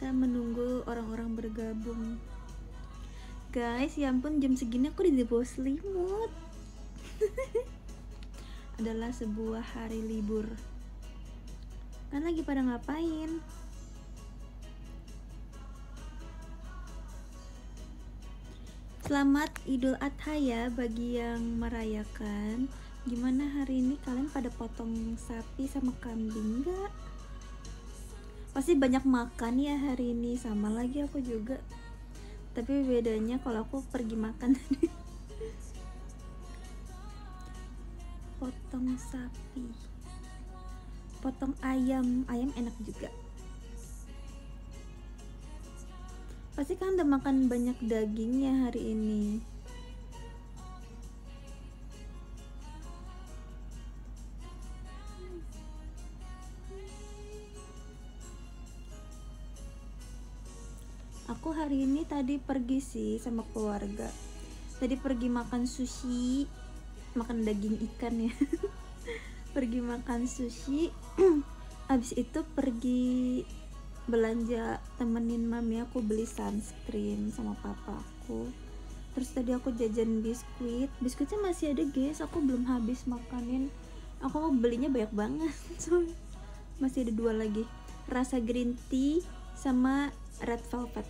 kita menunggu orang-orang bergabung. Guys, ya ampun, jam segini aku di bawah selimut. Adalah sebuah hari libur. Kan lagi pada ngapain? Selamat Idul Adha ya bagi yang merayakan. Gimana hari ini, kalian pada potong sapi sama kambing gak? Pasti banyak makan ya hari ini. Sama lagi aku juga. Tapi bedanya kalau aku pergi makan tadi. Potong sapi, potong ayam enak juga. Pasti kan udah makan banyak dagingnya hari ini. Aku hari ini tadi pergi sih sama keluarga. Tadi pergi makan sushi, makan daging ikan ya. Pergi makan sushi. Abis itu pergi belanja, temenin mami aku beli sunscreen sama papa aku. Terus tadi aku jajan biskuitnya masih ada guys, aku belum habis makanin. Aku belinya banyak banget. So, masih ada 2 lagi, rasa green tea sama red velvet.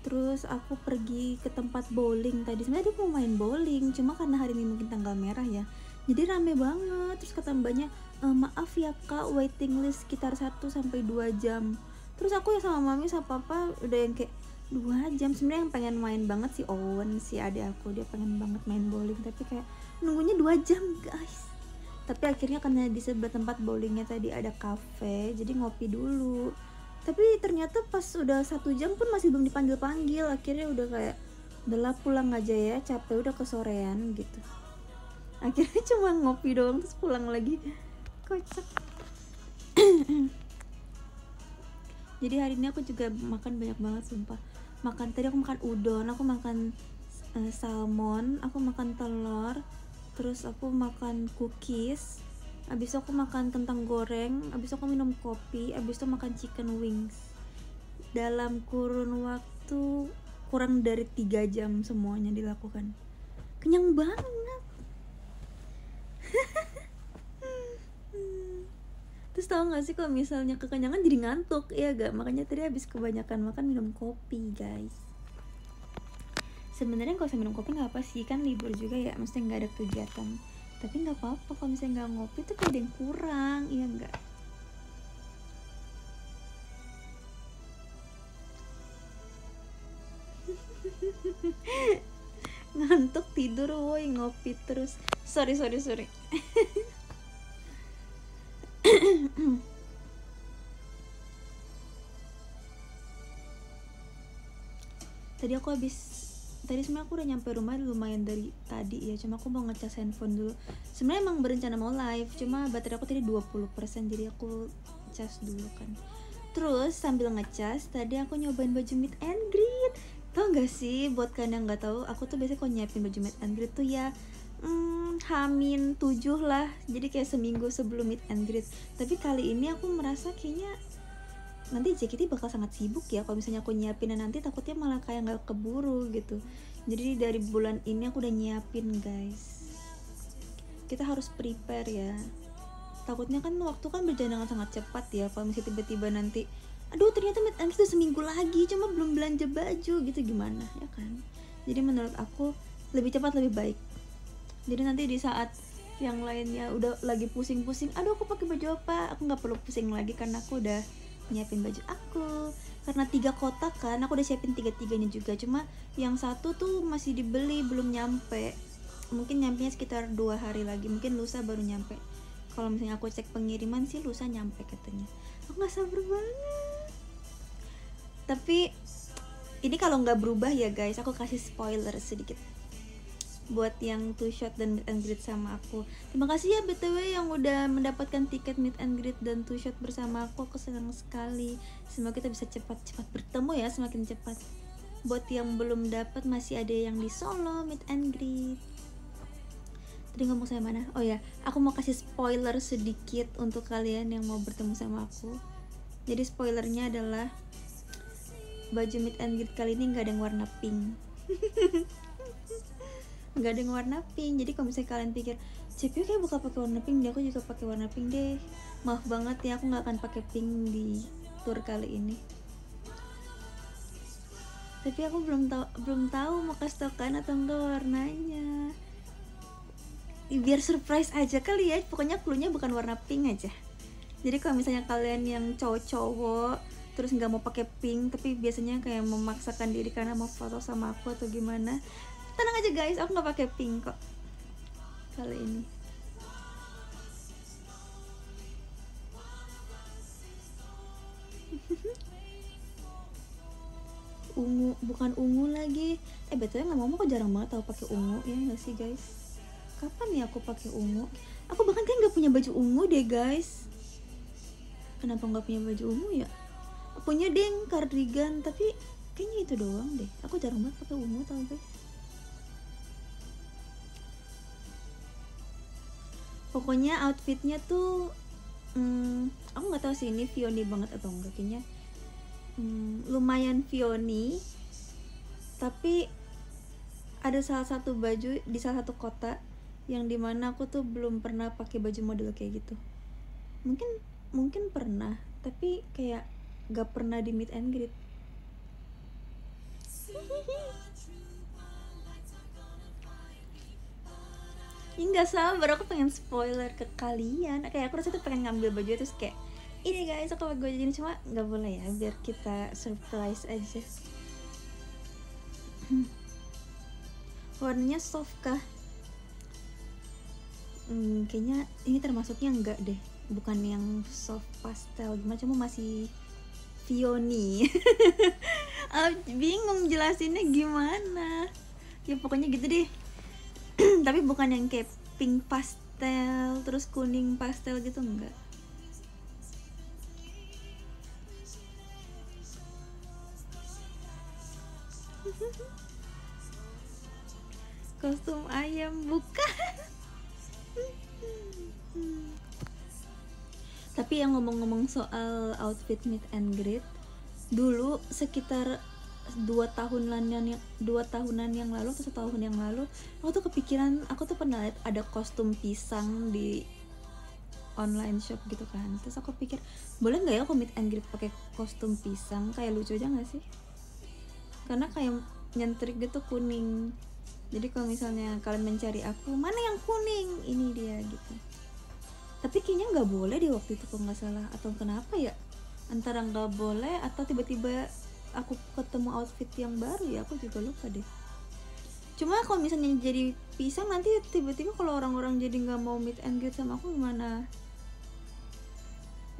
Terus aku pergi ke tempat bowling tadi. Sebenarnya dia mau main bowling, cuma karena hari ini mungkin tanggal merah ya, jadi rame banget. Terus kata mbaknya, maaf ya kak, waiting list sekitar 1-2 jam. Terus aku ya sama mami sama papa udah yang kayak 2 jam. Sebenarnya yang pengen main banget si Owen, si adik aku, dia pengen banget main bowling, tapi kayak nunggunya 2 jam guys. Tapi akhirnya karena di sebelah tempat bowlingnya tadi ada cafe, jadi ngopi dulu. Tapi ternyata pas udah 1 jam pun masih belum dipanggil-panggil. Akhirnya udah kayak, udahlah pulang aja ya, capek udah kesorean gitu. Akhirnya cuma ngopi doang terus pulang lagi. Kocak. Jadi hari ini aku juga makan banyak banget sumpah. Tadi aku makan udon, aku makan salmon, aku makan telur, terus aku makan cookies, abis itu aku makan kentang goreng, abis itu aku minum kopi, abis itu makan chicken wings. Dalam kurun waktu kurang dari 3 jam semuanya dilakukan. Kenyang banget. Terus tau gak sih kalau misalnya kekenyangan jadi ngantuk, ya gak? Makanya tadi habis kebanyakan makan minum kopi guys. Sebenarnya kalau saya minum kopi nggak apa sih, kan libur juga ya, maksudnya nggak ada kegiatan. Tapi nggak apa-apa kalau misalnya nggak ngopi tuh kayak ada yang kurang, iya nggak? Ngantuk tidur woi, ngopi terus. Sorry Tadi sebenarnya aku udah nyampe rumah lumayan dari tadi ya, cuma aku mau ngecas handphone dulu. Sebenarnya emang berencana mau live, cuma baterai aku tadi 20%, jadi aku cas dulu kan. Terus sambil ngecas, tadi aku nyobain baju meet and greet. Tau gak sih, buat kalian yang gak tahu, aku tuh biasanya kalau nyiapin baju meet and greet tuh ya H-7 lah, jadi kayak seminggu sebelum meet and greet. Tapi kali ini aku merasa kayaknya nanti JKT bakal sangat sibuk ya kalau misalnya aku nyiapin, dan nanti takutnya malah kayak nggak keburu gitu. Jadi dari bulan ini aku udah nyiapin guys, kita harus prepare ya. Takutnya kan waktu kan berjalan dengan sangat cepat ya, kalau misalnya tiba-tiba nanti aduh ternyata meet and greet udah seminggu lagi cuma belum belanja baju gitu, gimana ya kan. Jadi menurut aku lebih cepat lebih baik. Jadi nanti di saat yang lainnya udah lagi pusing-pusing, aduh aku pakai baju apa, aku nggak perlu pusing lagi karena aku udah nyiapin baju aku. Karena 3 kotak kan, aku udah siapin 3-3-nya juga, cuma yang satu tuh masih dibeli, belum nyampe. Mungkin nyampenya sekitar 2 hari lagi, mungkin lusa baru nyampe. Kalau misalnya aku cek pengiriman sih lusa nyampe katanya. Aku nggak sabar banget. Tapi ini kalau nggak berubah ya guys, aku kasih spoiler sedikit buat yang 2 shot dan meet and greet sama aku. Terima kasih ya BTW yang udah mendapatkan tiket meet and greet dan 2 shot bersama aku senang sekali. Semoga kita bisa cepat-cepat bertemu ya, semakin cepat. Buat yang belum dapat, masih ada yang di Solo meet and greet. Tadi ngomong saya mana? Oh ya, aku mau kasih spoiler sedikit untuk kalian yang mau bertemu sama aku. Jadi spoilernya adalah baju meet and greet kali ini nggak ada yang warna pink. Nggak ada yang warna pink. Jadi kalau misalnya kalian pikir CPU kayak buka pakai warna pink, aku juga pakai warna pink deh. Maaf banget ya, aku nggak akan pakai pink di tour kali ini. Tapi aku belum tahu mau kasih tau kan atau enggak warnanya. Biar surprise aja kali ya. Pokoknya cluenya bukan warna pink aja. Jadi kalau misalnya kalian yang cowok-cowok terus nggak mau pakai pink, tapi biasanya kayak memaksakan diri karena mau foto sama aku atau gimana, tenang aja guys, aku nggak pakai pink kok kali ini. Ungu, bukan ungu lagi. Betulnya ngomong kok jarang banget tau pakai ungu, ya nggak sih guys? Kapan nih aku pakai ungu? Aku bahkan kan nggak punya baju ungu deh guys. Kenapa nggak punya baju ungu ya? Punya deng cardigan, tapi kayaknya itu doang deh. Aku jarang banget pakai ungu tau guys. Pokoknya outfitnya tuh aku nggak tahu sih ini Vioni banget atau enggak, kayaknya lumayan Vioni. Tapi ada salah satu baju di salah satu kota yang dimana aku tuh belum pernah pakai baju model kayak gitu. Mungkin pernah, tapi kayak gak pernah di meet and greet. Ya nggak sabar, aku pengen spoiler ke kalian. Kayak aku rasa tuh pengen ngambil baju terus kayak, ini guys aku pakai baju ini, cuma nggak boleh ya, biar kita surprise aja. Warnanya soft kah? Kayaknya ini termasuknya enggak deh, bukan yang soft pastel gimana, cuma masih Vioni. Bingung jelasinnya gimana ya, pokoknya gitu deh. Tapi bukan yang kayak pink pastel terus kuning pastel gitu, enggak. Kostum ayam bukan. Tapi yang ngomong-ngomong soal outfit meet and greet, dulu sekitar 2 tahunan yang lalu atau 1 tahun yang lalu, aku tuh kepikiran, aku tuh pernah lihat ada kostum pisang di online shop gitu kan. Terus aku pikir, boleh nggak ya aku meet and greet pakai kostum pisang, kayak lucu aja nggak sih? Karena kayak nyentrik gitu kuning. Jadi kalau misalnya kalian mencari aku, mana yang kuning, ini dia gitu. Tapi kayaknya nggak boleh deh waktu itu kalau nggak salah, atau kenapa ya, antara nggak boleh atau tiba-tiba aku ketemu outfit yang baru ya, aku juga lupa deh. Cuma kalau misalnya jadi pisang, nanti tiba-tiba kalau orang-orang jadi nggak mau meet and greet sama aku gimana?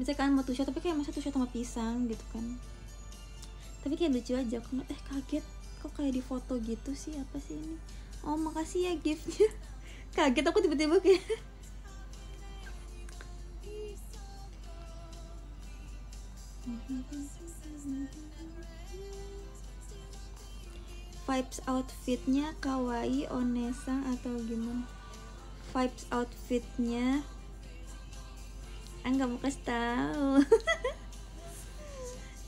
Misalkan mau two shot tapi kayak masa two shot sama pisang gitu kan. Tapi kayak lucu aja, aku kaget kok kayak di foto gitu sih, apa sih ini? Oh makasih ya giftnya. Kaget aku tiba-tiba kayak vibes outfitnya kawaii Onesa atau gimana? Vibes outfitnya nggak mau kasih tahu.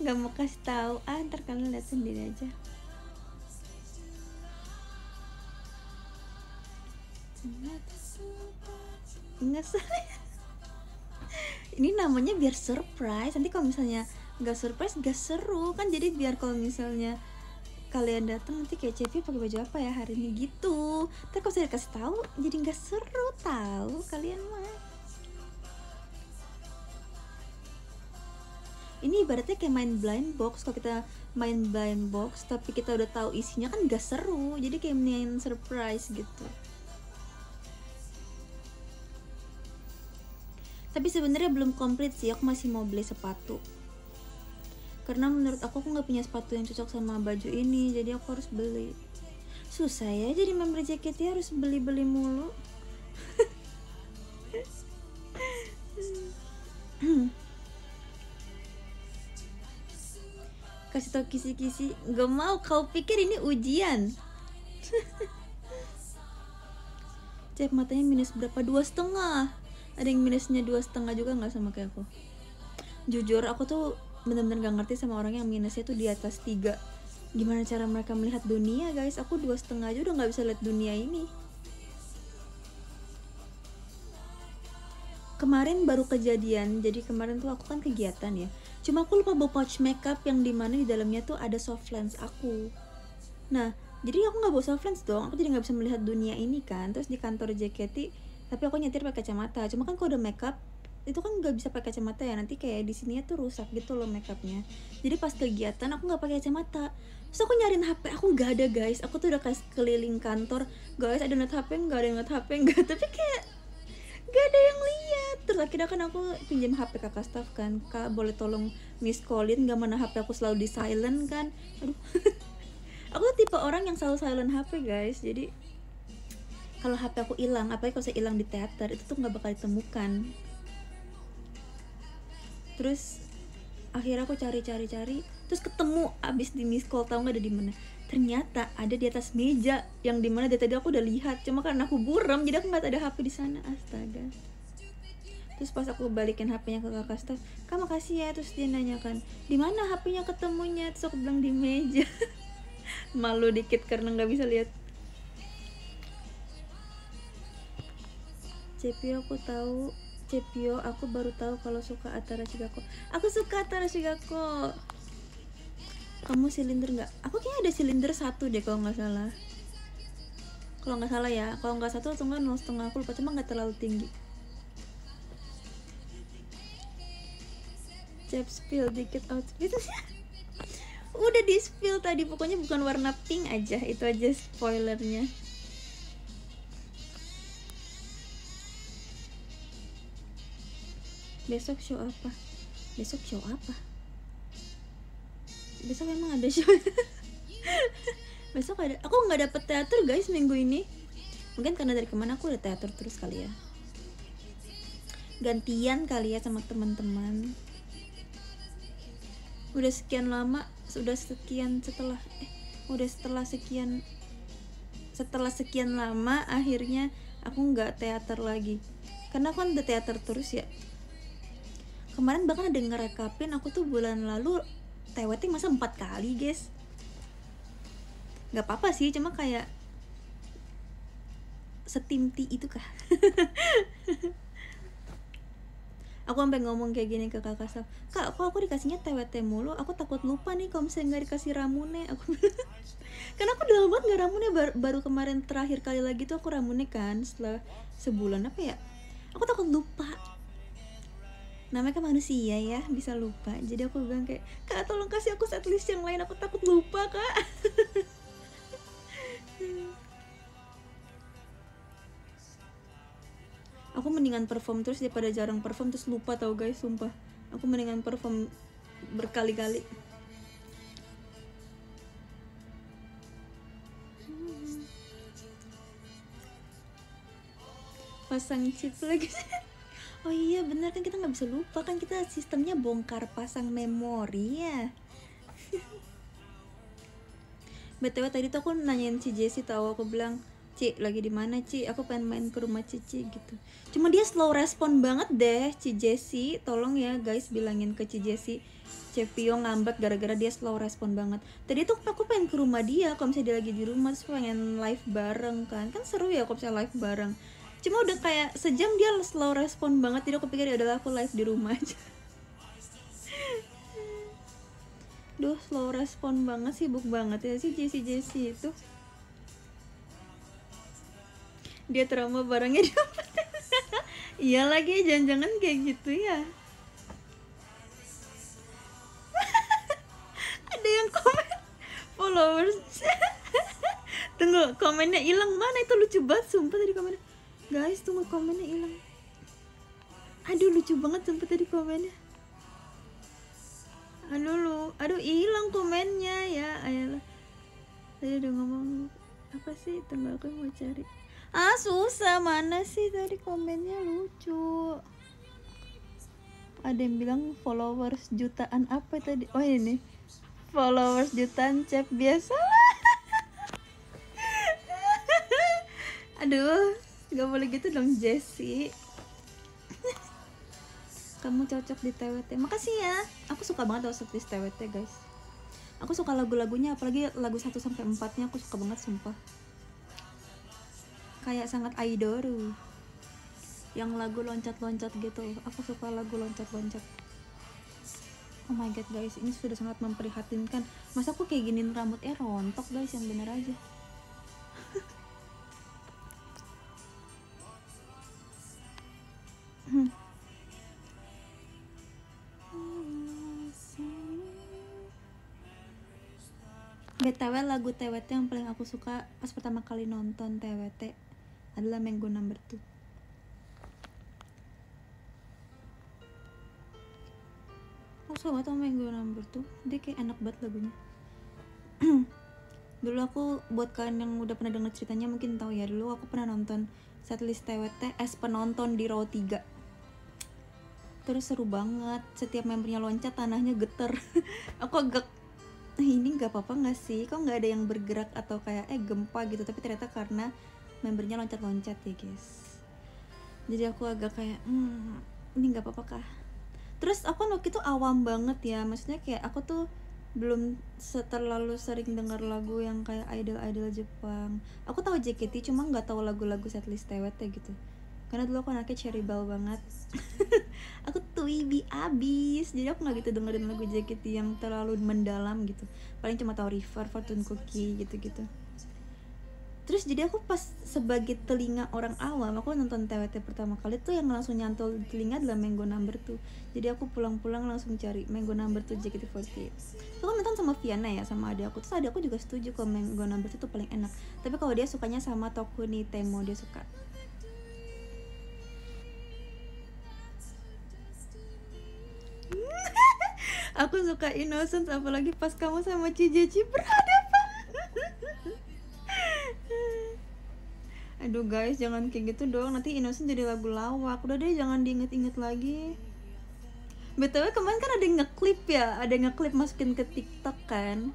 Nggak mau kasih tahu, ntar kalian lihat sendiri aja. Nggak salah. Ini namanya biar surprise. Nanti kalau misalnya nggak surprise nggak seru kan. Jadi biar kalau misalnya kalian datang nanti kayak Cepi pakai baju apa ya hari ini gitu. Tapi kalau saya kasih tahu jadi nggak seru, tahu kalian mah. Ini ibaratnya kayak main blind box. Kalau kita main blind box tapi kita udah tahu isinya kan nggak seru. Jadi kayak main surprise gitu. Tapi sebenarnya belum komplit sih, aku masih mau beli sepatu. Karena menurut aku nggak punya sepatu yang cocok sama baju ini, jadi aku harus beli. Susah ya jadi member JKT, harus beli-beli mulu. Kasih tau kisi-kisi, gak mau, kau pikir ini ujian. Cek matanya minus berapa? 2,5. Ada yang minusnya 2,5 juga nggak sama kayak aku. Jujur aku tuh bener-bener gak ngerti sama orang yang minusnya tuh di atas 3. Gimana cara mereka melihat dunia guys? Aku 2,5 aja udah gak bisa lihat dunia ini. Kemarin baru kejadian, jadi kemarin tuh aku kan kegiatan ya, cuma aku lupa bawa pouch makeup yang dimana di dalamnya tuh ada soft lens aku. Nah jadi aku nggak bawa soft lens dong, aku jadi nggak bisa melihat dunia ini kan. Terus di kantor JKT, tapi aku nyetir pakai kacamata, cuma kan kalau udah makeup itu kan nggak bisa pakai kacamata ya, nanti kayak di sininya tuh rusak gitu loh makeupnya. Jadi pas kegiatan aku nggak pakai kacamata, terus aku nyariin HP aku nggak ada guys. Aku tuh udah kasih keliling kantor, guys ada net HP nggak, ada net HP nggak, tapi kayak gak ada yang lihat. Terus akhirnya kan aku pinjam HP kakak staff kan, kak boleh tolong miss callin gak, mana HP aku selalu di silent kan. Aduh aku tipe orang yang selalu silent HP guys, jadi kalau HP aku hilang, apalagi kalau saya hilang di teater, itu tuh nggak bakal ditemukan. Terus akhirnya aku cari terus ketemu abis di miss call, tau nggak ada di mana? Ternyata ada di atas meja yang dimana dari tadi aku udah lihat, cuma karena aku buram jadi aku nggak ada HP di sana. Astaga. Terus pas aku balikin HP-nya ke kakak staff, kak makasih ya. Terus dia nanyakan di mana HP-nya ketemunya, terus aku bilang di meja. Malu dikit karena nggak bisa lihat. Cepio aku baru tahu kalau suka Atara Shigako. Aku suka Atara Shigako. Kamu silinder nggak? Aku kayaknya ada silinder 1 deh kalau nggak salah. Kalau nggak salah ya, kalau nggak 1 atau nggak 0,5 aku lupa, cuma nggak terlalu tinggi. Cep spill dikit outfit. Udah di spill tadi, pokoknya bukan warna pink aja, itu aja spoilernya. Besok show apa? Besok emang ada show. Besok ada, aku nggak dapet teater guys minggu ini. Mungkin karena dari kemana aku udah teater terus kali ya. Gantian kali ya sama teman-teman. Udah sekian lama, setelah sekian lama akhirnya aku nggak teater lagi. Karena aku kan udah teater terus ya. Kemarin bahkan ada ngerekapin aku tuh bulan lalu TWT masa 4 kali guys. Gak apa-apa sih, cuma kayak setimti itu kah. Aku sampai ngomong kayak gini ke kakak staff, kak kok aku dikasihnya TWT mulu, aku takut lupa nih kalau misalnya gak dikasih Ramune. Aku karena aku udah lama banget gak Ramune, baru kemarin terakhir kali lagi tuh aku Ramune kan setelah sebulan apa ya, aku takut lupa. Namanya kan manusia ya, bisa lupa. Jadi aku bilang kayak, kak tolong kasih aku setlist yang lain, aku takut lupa kak. Aku mendingan perform terus daripada jarang perform terus lupa, tau guys, sumpah. Aku mendingan perform berkali-kali. Pasang chip lagi. Oh iya bener kan, kita nggak bisa lupa kan, kita sistemnya bongkar pasang memori ya. BTW tadi tuh aku nanyain si Jessie, tahu, aku bilang, Ci lagi di mana Ci, aku pengen main ke rumah Cici gitu. Cuma dia slow respon banget deh Ci Jessie, tolong ya guys bilangin ke Ci Jessie, Cepio ngambek gara-gara dia slow respon banget. Tadi tuh aku pengen ke rumah dia kalau misalnya dia lagi di rumah, terus pengen live bareng kan seru ya kalau misalnya live bareng. Cuma udah kayak sejam dia slow respon banget, jadi aku pikir ya udahlah aku live di rumah aja. Duh slow respon banget, sibuk banget ya si Jessie itu. Dia trauma barangnya dapat. Iya lagi, jangan-jangan kayak gitu ya. Ada yang komen followers. Tunggu, komennya hilang, mana itu lucu banget sumpah tadi komennya. Guys tunggu, komennya hilang. Aduh lucu banget sumpah tadi komennya. Aduh hilang komennya ya. Ayolah. Tadi udah ngomong apa sih? Tunggu aku mau cari. Susah, mana sih tadi komennya lucu. Ada yang bilang followers jutaan apa tadi? Oh ini. Followers jutaan Cep biasa. Aduh, gak boleh gitu dong Jessie. kamu cocok di TWT. Makasih ya. Aku suka banget setlist TWT guys. Aku suka lagu-lagunya, apalagi lagu 1-4-nya aku suka banget sumpah. Kayak sangat Aidoru. Yang lagu loncat-loncat gitu. Aku suka lagu loncat-loncat. Oh my god guys, ini sudah sangat memprihatinkan. Masa aku kayak giniin rambutnya rontok guys, yang bener aja. BTW lagu TWT yang paling aku suka pas pertama kali nonton TWT adalah Mango No. 2. Aku suka banget sama Mango No. 2. Dia kayak enak banget lagunya. Dulu aku, buat kalian yang udah pernah denger ceritanya mungkin tahu ya, dulu aku pernah nonton setlist TWT penonton di row 3. Terus seru banget, setiap membernya loncat tanahnya geter. Aku agak ini nggak apa-apa nggak sih, kok nggak ada yang bergerak atau kayak gempa gitu, tapi ternyata karena membernya loncat-loncat ya guys. Jadi aku agak kayak ini nggak apa-apa kah. Terus aku waktu itu awam banget ya, maksudnya kayak aku tuh belum terlalu sering dengar lagu yang kayak idol-idol Jepang. Aku tahu JKT cuma nggak tahu lagu-lagu setlist TWT gitu, karena dulu aku anaknya cherryball banget. Aku Twiby abis, jadi aku nggak gitu dengerin lagu JKT yang terlalu mendalam gitu. Paling cuma tahu River, Fortune Cookie gitu-gitu. Terus jadi aku pas sebagai telinga orang awam, aku nonton TWT pertama kali tuh yang langsung nyantol di telinga adalah Mango No. 2. Jadi aku pulang-pulang langsung cari Mango No. 2 JKT48. Itu kan nonton sama Viana ya, sama adik aku. Terus adik aku juga setuju kalau Mango No. 2 itu paling enak. Tapi kalau dia sukanya sama Tokuni Temo, dia suka. Aku suka Innocence, apalagi pas kamu sama Cijeji berhadapan. Aduh guys, jangan kayak gitu dong, nanti Innocence jadi lagu lawak. Udah deh, jangan diinget-inget lagi. BTW kemarin kan ada yang ngeklip ya, ada yang ngeklip masukin ke TikTok kan.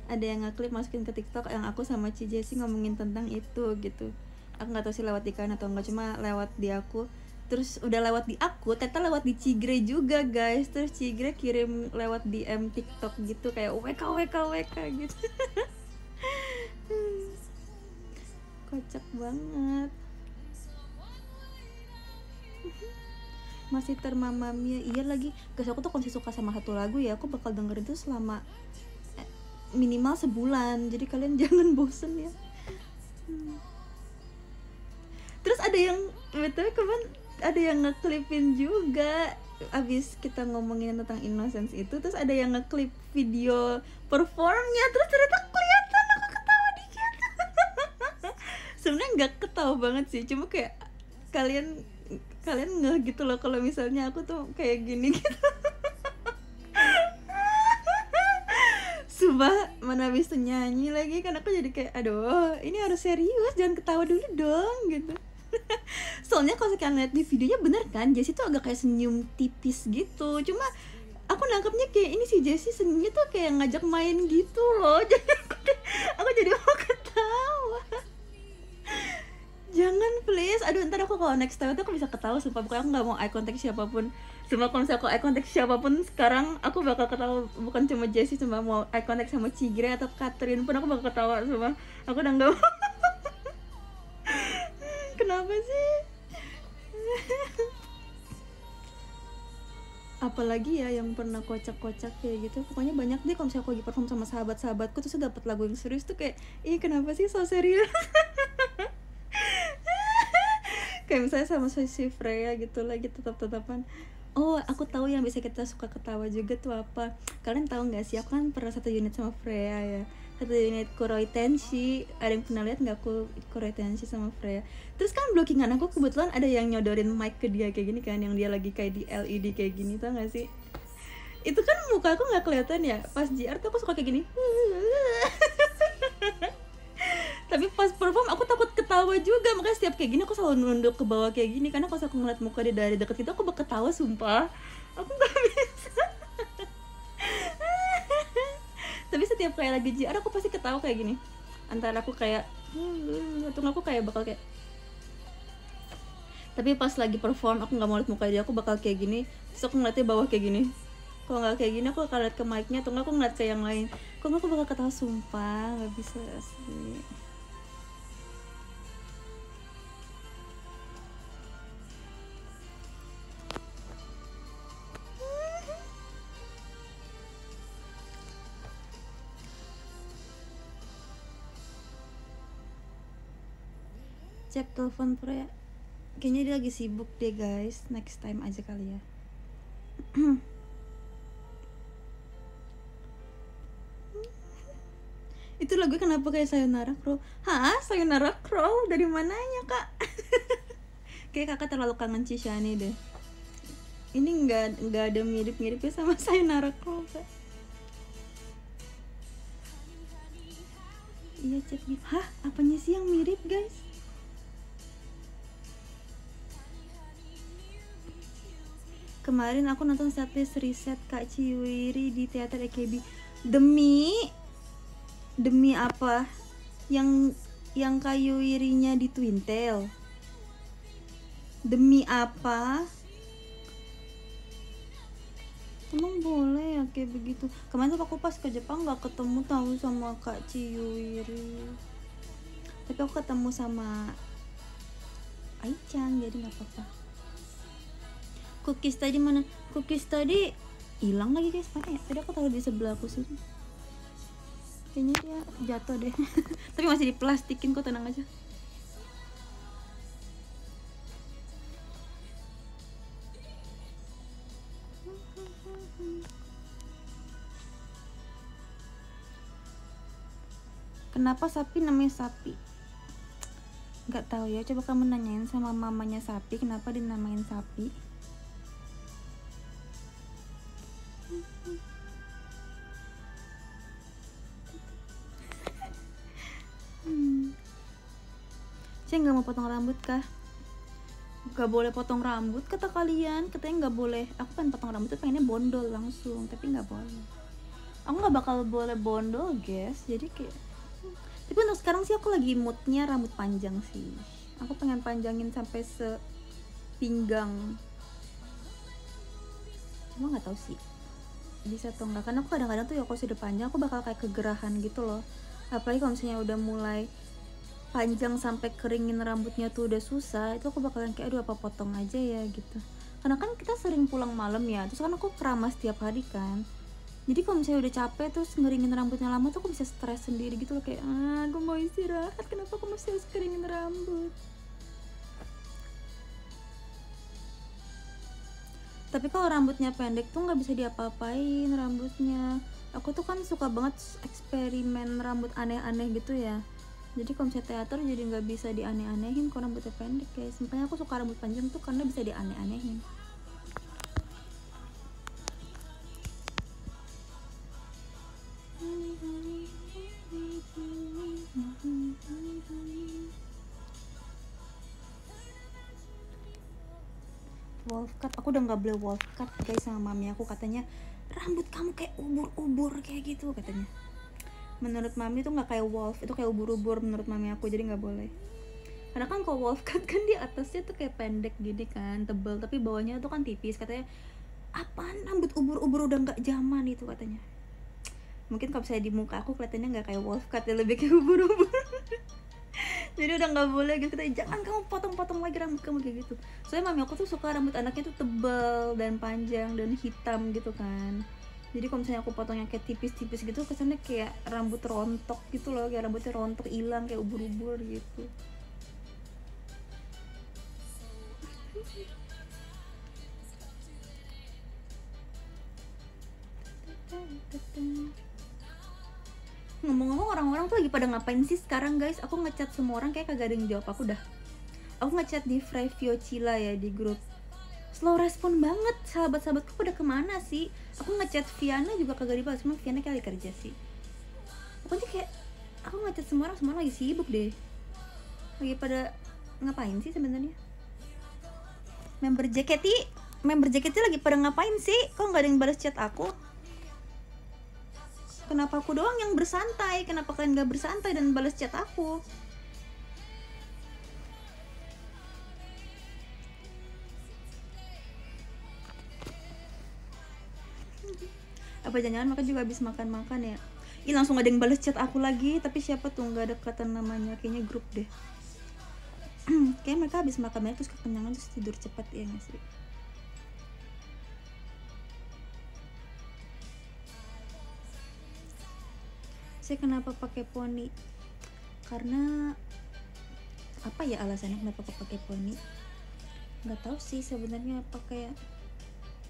Ada yang ngeklip masukin ke TikTok yang aku sama Cijeji ngomongin tentang itu gitu. Aku nggak tahu sih lewat di kalian atau enggak, cuma lewat di aku. Terus udah lewat di aku, ternyata lewat di Cigre juga guys. Terus Cigre kirim lewat DM TikTok gitu, kayak WK gitu. Kocak banget. Masih termamamia. Iya lagi guys, aku tuh kalau suka sama satu lagu ya, aku bakal dengerin tuh selama minimal sebulan. Jadi kalian jangan bosen ya. Terus ada yang betul kemarin ada yang ngeklipin juga, abis kita ngomongin tentang Innocence itu, terus ada yang ngeklip video performnya, terus ternyata kelihatan aku ketawa dikit. Sebenarnya nggak ketawa banget sih, cuma kayak kalian nggak gitu loh kalau misalnya aku tuh kayak gini gitu. Sumpah, mana habis tuh nyanyi lagi kan aku jadi kayak aduh, ini harus serius, jangan ketawa dulu dong gitu. Soalnya kalau kalian lihat di videonya bener kan, Jessie tuh agak kayak senyum tipis gitu. Cuma aku nangkepnya kayak ini si Jessie senyumnya tuh kayak ngajak main gitu loh. Jadi aku jadi mau ketawa. Jangan please, aduh ntar aku kalau next time tuh aku bisa ketawa. Sumpah, bukan aku gak mau eye contact siapapun. Cuma kalau misalnya aku eye contact siapapun sekarang, aku bakal ketawa. Bukan cuma Jessie, cuma mau eye contact sama Cigre atau Catherine pun aku bakal ketawa. Sumpah, aku udah gak mau. Kenapa sih? Apalagi ya yang pernah kocak-kocak kayak gitu. Pokoknya banyak deh kalau misalnya aku lagi perform sama sahabat-sahabatku terus dapat lagu yang serius tuh kayak ih kenapa sih so serius. Kayak misalnya sama si Freya gitu lagi tetap-tetapan. Oh aku tahu yang bisa kita suka ketawa juga tuh apa. Kalian tahu nggak sih, aku kan pernah satu unit sama Freya ya, satu unit Kuroi Tenshi. Ada yang pernah lihat nggak aku Kuroi Tenshi sama Freya? Terus kan blockingan aku kebetulan ada yang nyodorin mic ke dia kayak gini kan, yang dia lagi kayak di LED kayak gini, tau nggak sih? Itu kan muka aku nggak kelihatan ya, pas JR tuh aku suka kayak gini. Tapi pas perform aku takut ketawa juga, makanya setiap kayak gini aku selalu nunduk ke bawah kayak gini, karena kalau aku ngeliat muka dia dari deket itu aku bakal ketawa, sumpah aku nggak bisa. Tapi setiap kayak lagi JR aku pasti ketawa kayak gini, antara aku kayak atau aku kayak bakal kayak Tapi pas lagi perform aku nggak mau lihat muka dia, aku bakal kayak gini, terus aku ngeliatnya bawah kayak gini. Kalau nggak kayak gini aku akan lihat ke mic-nya, atau nggak aku ngeliat ke yang lain. Kok nggak aku bakal ketawa, sumpah nggak bisa asli. Cep telepon Pre, kayaknya dia lagi sibuk deh guys, next time aja kali ya. Itu lagu kenapa kayak Sayonara Crow? Hah? Sayonara Crow? Dari mananya kak? Kayak kakak terlalu kangen Cishani deh. Ini nggak ada mirip-miripnya sama Sayonara Crow kak. Iya cek gitu. Hah? Apanya sih yang mirip guys? Kemarin aku nonton setlist Reset Kak Ciwiri di teater EKB. Demi apa? Yang Kak Yuirinya di Twintail. Demi apa? Emang boleh ya kayak begitu? Kemarin tuh aku pas ke Jepang gak ketemu tahu sama Kak Ciwiri. Tapi aku ketemu sama Ai-chan, jadi gak apa-apa. Cookies tadi mana? Cookies tadi hilang lagi guys, mana ya? Tadi aku taruh di sebelah aku sini. Kayaknya dia jatuh deh. Tapi masih diplastikin kok, tenang aja. Kenapa sapi namanya sapi? Gak tahu ya, coba kamu nanyain sama mamanya sapi kenapa dinamain sapi. Saya nggak mau potong rambut kah? Gak boleh potong rambut kata kalian, katanya nggak boleh. Aku pengen potong rambut tuh pengennya bondol langsung, tapi nggak boleh. Aku nggak bakal boleh bondol guys, jadi kayak. Tapi untuk sekarang sih aku lagi moodnya rambut panjang sih. Aku pengen panjangin sampai sepinggang. Cuma nggak tahu sih bisa atau enggak, karena aku kadang-kadang tuh ya kalau sudah panjang aku bakal kayak kegerahan gitu loh. Apalagi kalau misalnya udah mulai panjang sampai keringin rambutnya tuh udah susah, itu aku bakalan kayak aduh apa potong aja ya gitu. Karena kan kita sering pulang malam ya, terus kan aku keramas tiap hari kan. Jadi kalau misalnya udah capek terus ngeringin rambutnya lama tuh aku bisa stres sendiri gitu loh, kayak aku mau istirahat, kenapa aku masih harus keringin rambut. Tapi kalau rambutnya pendek tuh nggak bisa diapa-apain rambutnya. Aku tuh kan suka banget eksperimen rambut aneh-aneh gitu ya. Jadi kalau misalnya teater jadi nggak bisa dianeh-anehin kalau rambutnya pendek guys. Makanya aku suka rambut panjang tuh karena bisa dianeh-anehin. Wolf cut, aku udah nggak beli wolf cut guys sama mami aku, katanya rambut kamu kayak ubur-ubur kayak gitu katanya. Menurut mami tuh nggak kayak wolf, itu kayak ubur-ubur menurut mami aku, jadi nggak boleh. Karena kan kalau wolf cut kan di atasnya tuh kayak pendek gini kan, tebal, tapi bawahnya tuh kan tipis. Katanya apaan rambut ubur-ubur udah nggak zaman itu katanya. Mungkin kalau saya di muka aku kelihatannya nggak kayak wolf cut ya, lebih kayak ubur-ubur. Jadi udah nggak boleh gitu, katanya jangan kamu potong-potong lagi rambut kamu kayak gitu. Soalnya mami aku tuh suka rambut anaknya tuh tebal dan panjang dan hitam gitu kan. Jadi kalau misalnya aku potongnya kayak tipis-tipis gitu, kesannya kayak rambut rontok gitu loh, kayak rambutnya rontok hilang kayak ubur-ubur gitu. Ngomong-ngomong orang-orang tuh lagi pada ngapain sih sekarang guys? Aku ngechat semua orang kayak kagak ada yang jawab aku dah. Aku ngechat di Frevio Cila ya di grup, slow respon banget, sahabat-sahabatku pada kemana sih? Aku ngechat Viana juga kagak dibalas, cuma Viana kayak lagi kerja sih. Pokoknya kayak aku ngechat semua orang lagi sibuk deh. Lagi pada ngapain sih sebenarnya? Member JKT lagi pada ngapain sih? Kok nggak ada yang balas chat aku? Kenapa aku doang yang bersantai? Kenapa kalian gak bersantai dan balas chat aku? Apa jangan mereka juga habis makan-makan ya? Ih, langsung ada yang balas chat aku lagi, tapi siapa tuh, nggak ada kata namanya, kayaknya grup deh. Kayak mereka habis makan banyak terus kekenyangan terus tidur cepat ya nggak sih? Saya kenapa pakai poni? Karena apa ya alasannya kenapa pakai poni? Nggak tahu sih sebenarnya, apa kayak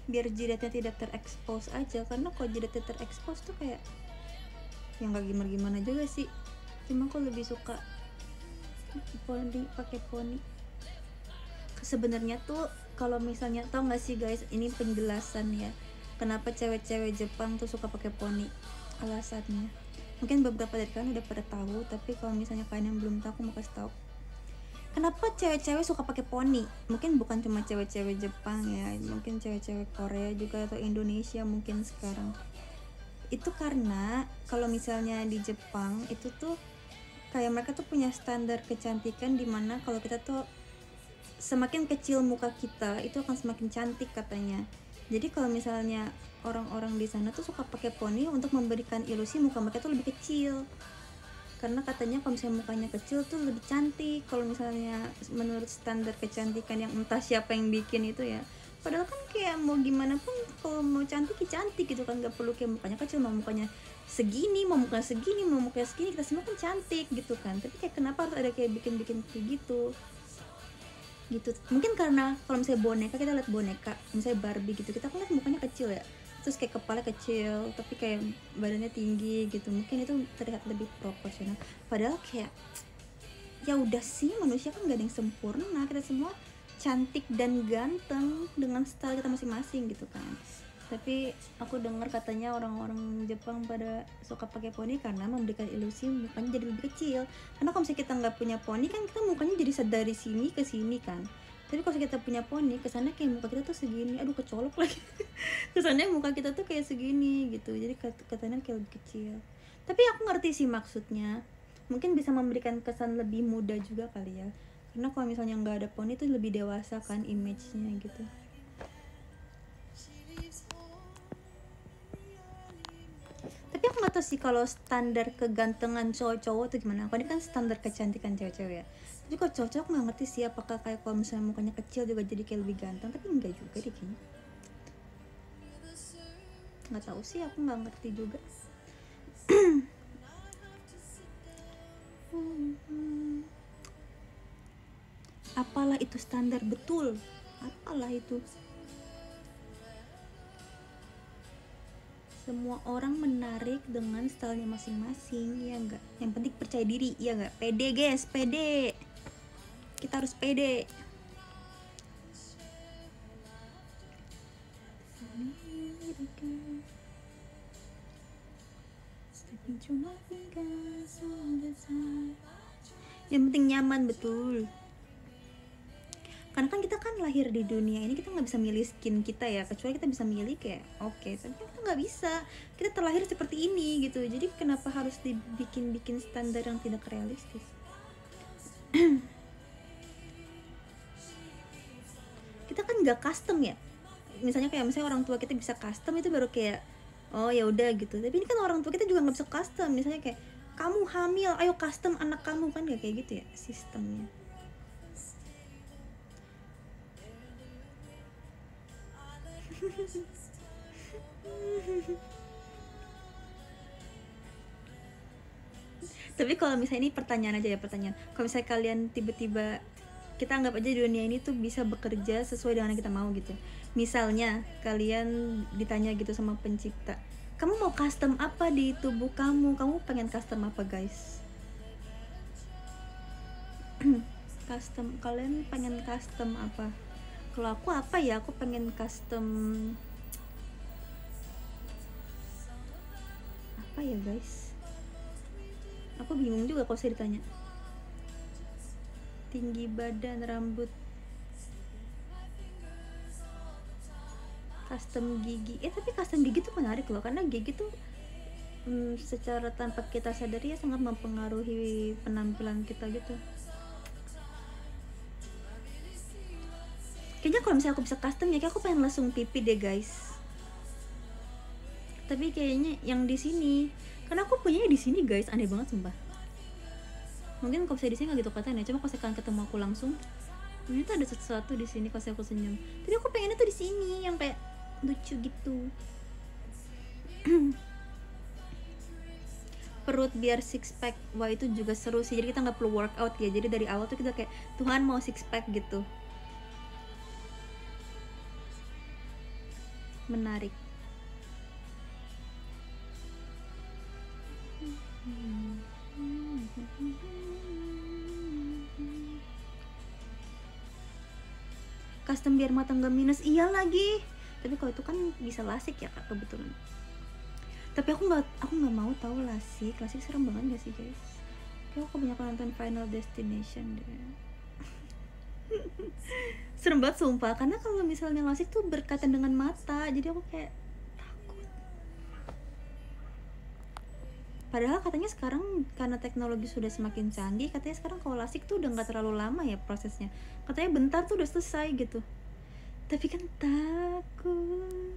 biar jidatnya tidak terekspos aja, karena kalau jidatnya terekspos tuh kayak yang nggak gimana juga sih. Cuma aku lebih suka poni, pakai poni. Sebenarnya tuh kalau misalnya, tau nggak sih guys, ini penjelasan ya kenapa cewek-cewek Jepang tuh suka pakai poni. Alasannya mungkin beberapa dari kalian udah pada tahu, tapi kalau misalnya kalian yang belum tahu, aku mau kasih tahu kenapa cewek-cewek suka pakai poni. Mungkin bukan cuma cewek-cewek Jepang ya, mungkin cewek-cewek Korea juga atau Indonesia mungkin sekarang. Itu karena kalau misalnya di Jepang itu tuh kayak mereka tuh punya standar kecantikan, dimana kalau kita tuh semakin kecil muka kita itu akan semakin cantik katanya. Jadi kalau misalnya orang-orang di sana tuh suka pakai poni untuk memberikan ilusi muka mereka tuh lebih kecil, karena katanya kalau misalnya mukanya kecil tuh lebih cantik. Kalau misalnya menurut standar kecantikan yang entah siapa yang bikin itu ya, padahal kan kayak mau gimana pun kalau mau cantik ya cantik gitu kan, nggak perlu kayak mukanya kecil, mau mukanya segini, mau mukanya segini, mau mukanya segini, kita semua kan cantik gitu kan. Tapi kayak kenapa harus ada kayak bikin-bikin kayak gitu. Mungkin karena kalau misalnya boneka, kita lihat boneka misalnya Barbie gitu, kita kan lihat mukanya kecil ya, terus kayak kepala kecil tapi kayak badannya tinggi gitu, mungkin itu terlihat lebih proporsional. Padahal kayak ya udah sih, manusia kan gak ada yang sempurna, kita semua cantik dan ganteng dengan style kita masing-masing gitu kan. Tapi aku dengar katanya orang-orang Jepang pada suka pakai poni karena memberikan ilusi mukanya jadi lebih kecil. Karena kalau misalnya kita nggak punya poni kan kita mukanya jadi dari sini ke sini kan. Tapi kalau kita punya poni, kesannya kayak muka kita tuh segini, aduh kecolok lagi. Kesannya muka kita tuh kayak segini gitu, jadi katanya kayak lebih kecil. Tapi aku ngerti sih maksudnya, mungkin bisa memberikan kesan lebih muda juga kali ya, karena kalau misalnya nggak ada poni tuh lebih dewasa kan image-nya gitu. Tapi aku nggak tahu sih kalau standar kegantengan cowok-cowok tuh gimana. Kalau ini kan standar kecantikan cewek-cewek ya, tapi kalau cowok-cowok aku nggak ngerti sih apakah kayak kalau misalnya mukanya kecil juga jadi kayak lebih ganteng. Tapi enggak juga deh kayaknya, nggak tahu sih, aku nggak ngerti juga. Apalah itu standar, betul, apalah itu. Semua orang menarik dengan stylenya masing-masing, ya enggak? Yang penting percaya diri, ya enggak? Pede guys, pede. Kita harus pede. Yang penting nyaman, betul. Karena kan kita kan lahir di dunia ini, kita nggak bisa milih skin kita ya, kecuali kita bisa milih kayak oke, tapi kita nggak bisa, kita terlahir seperti ini gitu. Jadi kenapa harus dibikin standar yang tidak realistis? Kita kan nggak custom ya, misalnya orang tua kita bisa custom, itu baru kayak oh ya udah gitu. Tapi ini kan orang tua kita juga nggak bisa custom, misalnya kayak kamu hamil, ayo custom anak kamu, kan gak kayak gitu ya sistemnya. Tapi kalau misalnya ini pertanyaan aja ya, pertanyaan, kalau misalnya kalian tiba-tiba, kita anggap aja di dunia ini tuh bisa bekerja sesuai dengan yang kita mau gitu. Misalnya kalian ditanya gitu sama pencipta, kamu mau custom apa di tubuh kamu pengen custom apa guys? Custom, kalian pengen custom apa? Kalau aku apa ya, aku pengen custom apa ya guys, aku bingung juga kalau saya ditanya. Tinggi badan, rambut, custom gigi. Tapi custom gigi tuh menarik loh, karena gigi tuh secara tanpa kita sadari ya sangat mempengaruhi penampilan kita gitu. Kayaknya kalau misalnya aku bisa custom ya, kayak aku pengen langsung pipi deh guys. Tapi kayaknya yang di sini, karena aku punya di sini guys, aneh banget sumpah. Mungkin kalau saya di sini nggak gitu kelihatan ya, cuma kalau sekarang ketemu aku langsung, ternyata ada sesuatu di sini kalau aku senyum. Tapi aku pengennya tuh di sini yang kayak lucu gitu. Perut biar six pack, wah itu juga seru sih. Jadi kita nggak perlu workout ya, jadi dari awal tuh kita kayak Tuhan mau six pack gitu. Menarik. Custom biar mata nggak minus, iya lagi. Tapi kalau itu kan bisa lasik ya kak, kebetulan. Tapi aku nggak mau tahu lasik serem banget gak sih guys? Kayak aku banyak nonton Final Destination deh. Serem banget sumpah, karena kalau misalnya lasik tuh berkaitan dengan mata, jadi aku kayak takut. Padahal katanya sekarang karena teknologi sudah semakin canggih, katanya sekarang kalau lasik tuh udah nggak terlalu lama ya prosesnya, katanya bentar tuh udah selesai gitu. Tapi kan takut.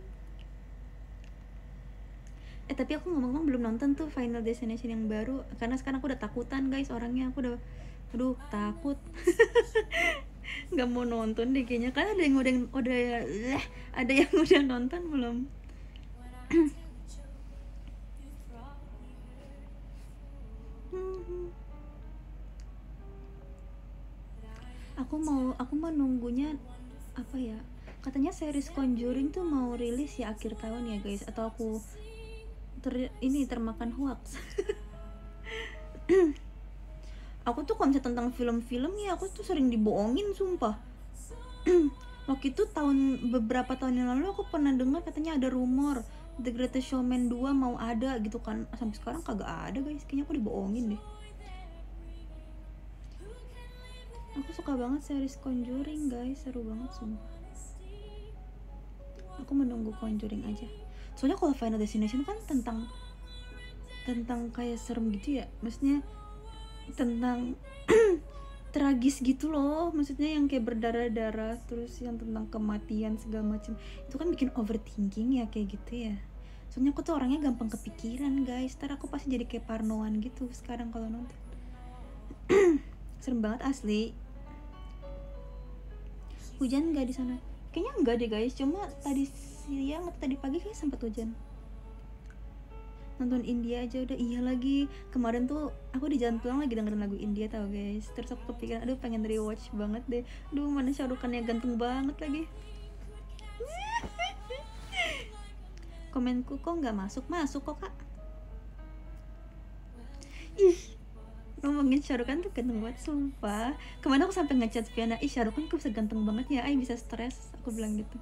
Tapi aku ngomong-ngomong belum nonton tuh Final Destination yang baru, karena sekarang aku udah takutan guys orangnya, aku udah aduh takut. Nggak mau nonton deh kayaknya, kan ada yang ada yang udah nonton belum? aku mau nunggunya apa ya, katanya series Conjuring tuh mau rilis ya akhir tahun ya guys, atau aku termakan hoax. Aku tuh kalau misalnya tentang film-film ya aku tuh sering dibohongin sumpah. Waktu itu beberapa tahun yang lalu aku pernah dengar katanya ada rumor The Greatest Showman 2 mau ada gitu kan, sampai sekarang kagak ada guys, kayaknya aku dibohongin deh. Aku suka banget series Conjuring guys, seru banget sumpah. Aku menunggu Conjuring aja. Soalnya kalau Final Destination kan tentang kayak serem gitu ya, maksudnya tentang tragis gitu loh, maksudnya yang kayak berdarah-darah, terus yang tentang kematian segala macam, itu kan bikin overthinking ya kayak gitu ya. Soalnya aku tuh orangnya gampang kepikiran guys, ntar aku pasti jadi kayak parnoan gitu sekarang kalau nonton. Serem banget asli. Hujan nggak di sana? Kayaknya enggak deh guys, cuma tadi siang atau tadi pagi kayak sempat hujan. Nonton India aja udah, iya lagi kemarin tuh aku di jalan pulang lagi dengerin lagu India tau guys, terus aku kepikiran aduh pengen rewatch banget deh, aduh mana Shah Rukh Khan-nya ganteng banget lagi. Komenku kok nggak masuk kok kak. Ih, ngomongin Shah Rukh Khan tuh ganteng banget sumpah. Kemarin aku sampai ngechat Viana, ih Shah Rukh Khan kok bisa ganteng banget ya, bisa stres, aku bilang gitu.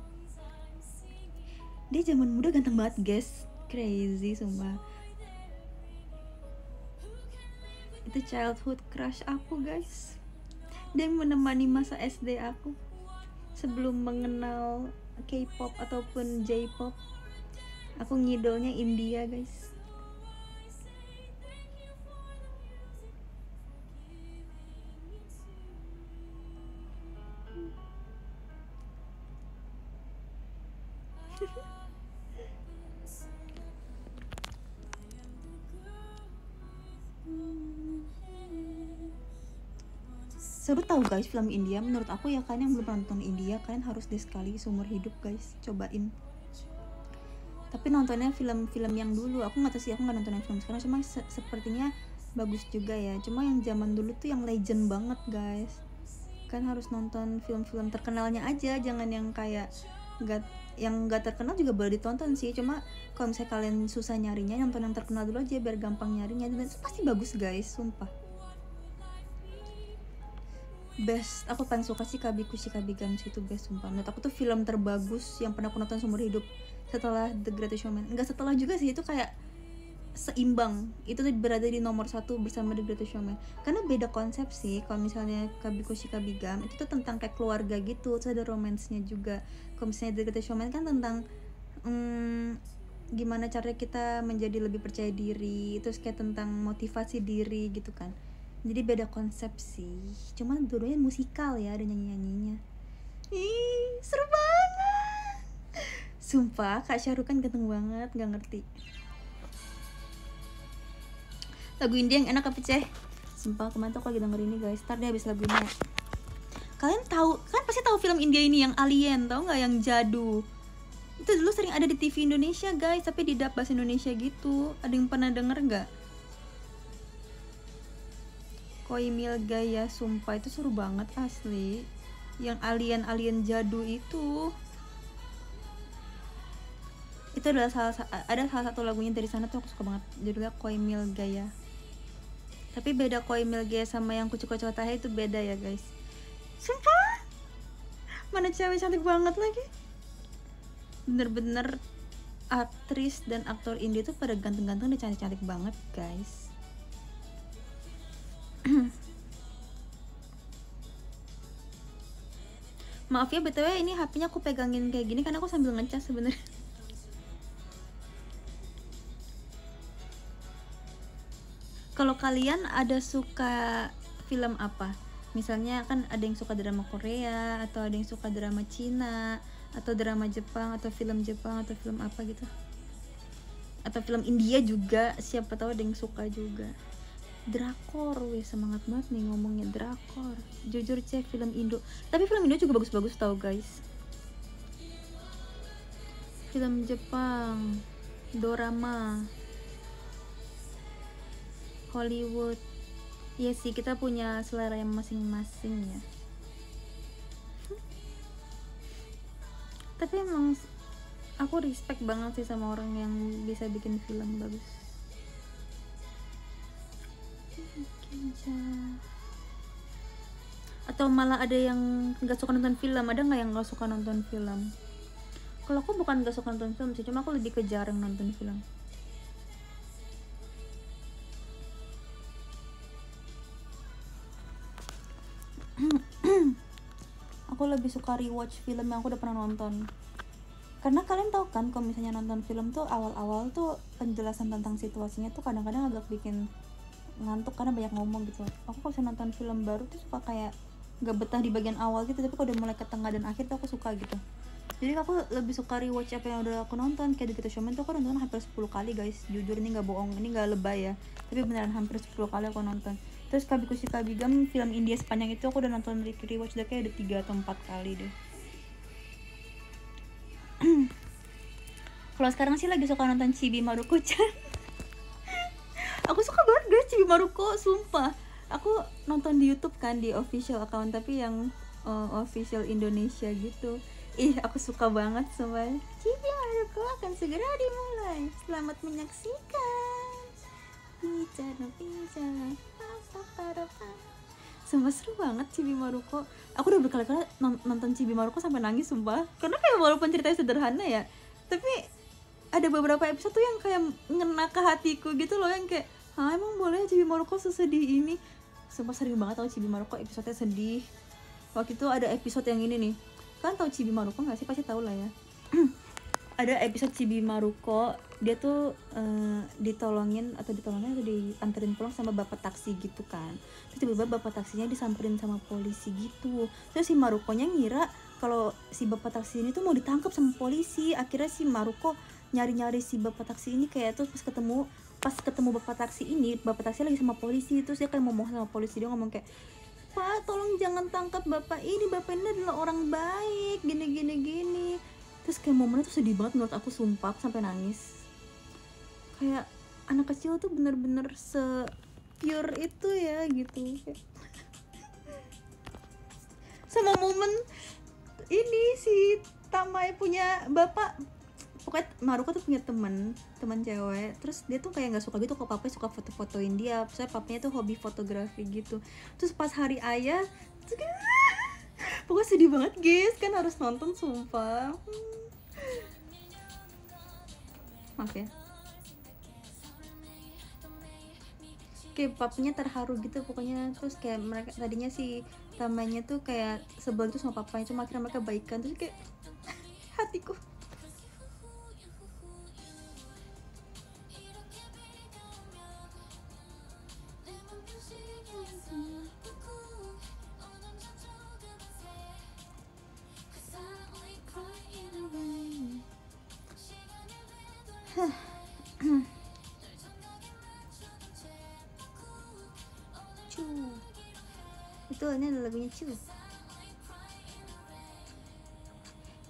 Dia zaman muda ganteng banget guys, crazy sumpah. Itu childhood crush aku guys, dia menemani masa SD aku sebelum mengenal K-pop ataupun J-pop. Aku ngidolnya India guys. Seru tahu guys film India menurut aku ya, kalian yang belum nonton India kalian harus deh sekali seumur hidup guys, cobain. Tapi nontonnya film-film yang dulu, aku nggak tahu sih, aku nggak nonton yang film sekarang, cuma sepertinya bagus juga ya. Cuma yang zaman dulu tuh yang legend banget guys, kan harus nonton film-film terkenalnya aja, jangan yang kayak yang nggak terkenal juga boleh ditonton sih, cuma kalau misalnya kalian susah nyarinya, nonton yang terkenal dulu aja biar gampang nyarinya, dan itu pasti bagus guys sumpah. Best, aku paling suka sih Kabikushi Kabigam itu best sumpah. Menurut aku tuh film terbagus yang pernah aku nonton seumur hidup setelah The Greatest Showman. Enggak setelah juga sih, itu kayak seimbang, itu tuh berada di nomor 1 bersama The Greatest Showman. Karena beda konsep sih, kalau misalnya Kabikushi Kabigam itu tuh tentang kayak keluarga gitu, terus ada romansnya juga. Kalau misalnya The Greatest Showman kan tentang gimana caranya kita menjadi lebih percaya diri, terus kayak tentang motivasi diri gitu kan. Jadi beda konsep sih, cuman dua-duanya musikal ya, ada nyanyi-nyanyinya. Ih, seru banget. Sumpah Kak Syahrukh kan ganteng banget, gak ngerti. Lagu India yang enak apa Ceh? Sumpah kemarin tuh aku lagi denger ini guys, ntar deh habis lagu ini. Kalian tahu kan, pasti tahu film India ini yang Alien, tahu nggak, yang Jadu? Itu dulu sering ada di TV Indonesia guys, tapi di dub bahasa Indonesia gitu. Ada yang pernah denger nggak? Koi Mil Gaya, sumpah itu seru banget asli. Yang alien Jadu itu adalah salah satu lagunya dari sana tuh aku suka banget, judulnya Koi Mil Gaya. Tapi beda Koi Mil Gaya sama yang Kucu Kucu Tahe itu beda ya guys. Sumpah, mana cewek cantik banget lagi. Bener-bener aktris dan aktor India tuh pada ganteng-ganteng dan cantik-cantik banget guys. Maaf ya btw, ini HP-nya aku pegangin kayak gini karena aku sambil ngecas sebenarnya. Kalau kalian ada suka film apa? Misalnya kan ada yang suka drama Korea, atau ada yang suka drama Cina, atau drama Jepang, atau film Jepang, atau film apa gitu. Atau film India juga, siapa tahu ada yang suka juga. Drakor, wih semangat banget nih ngomongnya drakor. Jujur cek film Indo, tapi film Indo juga bagus-bagus tau guys. Film Jepang, dorama, Hollywood. Iya sih, kita punya selera yang masing-masing ya. Tapi emang aku respect banget sih sama orang yang bisa bikin film bagus. Atau malah ada yang nggak suka nonton film, ada nggak yang nggak suka nonton film? Kalau aku bukan nggak suka nonton film sih, cuma aku lebih ke jarang nonton film. Aku lebih suka rewatch film yang aku udah pernah nonton. Karena kalian tahu kan, kalau misalnya nonton film tuh awal-awal tuh penjelasan tentang situasinya tuh kadang-kadang agak bikin ngantuk karena banyak ngomong gitu. Aku kalau misalnya nonton film baru tuh suka kayak gak betah di bagian awal gitu, tapi kalau udah mulai ke tengah dan akhir tuh aku suka gitu. Jadi aku lebih suka rewatch apa yang udah aku nonton. Kayak The Greatest Showman tuh aku nonton hampir 10 kali guys. Jujur ini gak bohong, ini gak lebay ya, tapi beneran hampir 10 kali aku nonton. Terus Kabikushi Kabigam, film India sepanjang itu aku udah nonton rewatch udah kayak ada 3 atau 4 kali deh. Kalau sekarang sih lagi suka nonton Chibi Maruko-chan. Aku suka banget guys Chibi Maruko, sumpah. Aku nonton di YouTube kan, di official account, tapi yang official Indonesia gitu. Ih, aku suka banget sama Chibi Maruko akan segera dimulai. Selamat menyaksikan. Bicara. Sumpah seru banget Chibi Maruko. Aku udah berkali-kali nonton Chibi Maruko sampai nangis sumpah. Karena kayak walaupun ceritanya sederhana ya, tapi ada beberapa episode tuh yang kayak ngena ke hatiku gitu loh, yang kayak emang boleh Chibi Maruko sesedih ini. Sumpah sering banget tau Chibi Maruko episode-nya sedih. Waktu itu ada episode yang ini nih. Kalian tau Chibi Maruko gak sih? Pasti tau lah ya. Ada episode Chibi Maruko, dia tuh ditolongin atau dianterin pulang sama bapak taksi gitu kan. Terus tiba-tiba bapak taksinya disamperin sama polisi gitu. Terus si Marukonya ngira kalau si bapak taksi ini tuh mau ditangkap sama polisi. Akhirnya si Maruko nyari-nyari si bapak taksi ini, kayak tuh pas ketemu bapak taksi ini, bapak taksi lagi sama polisi. Terus dia kayak ngomong sama polisi, dia ngomong kayak, "Pak, tolong jangan tangkap bapak ini adalah orang baik, gini." Terus kayak momennya tuh sedih banget menurut aku, sumpah aku sampai nangis. Kayak anak kecil tuh bener-bener se-pure itu ya gitu. Sama momen ini si Tamae punya bapak, pokoknya Maruko tuh punya teman cewek. Terus dia tuh kayak nggak suka gitu kalau papanya suka foto-fotoin dia. Soalnya papanya tuh hobi fotografi gitu. Terus pas hari ayah tuh kayak, pokoknya sedih banget guys, kan harus nonton sumpah. Maaf ya. Kayak papanya terharu gitu pokoknya. Terus kayak mereka tadinya si Tamanya tuh kayak sebel itu sama papanya, cuma akhirnya mereka baikan. Terus kayak hatiku. Cu. Itu ini ada lagunya Cu.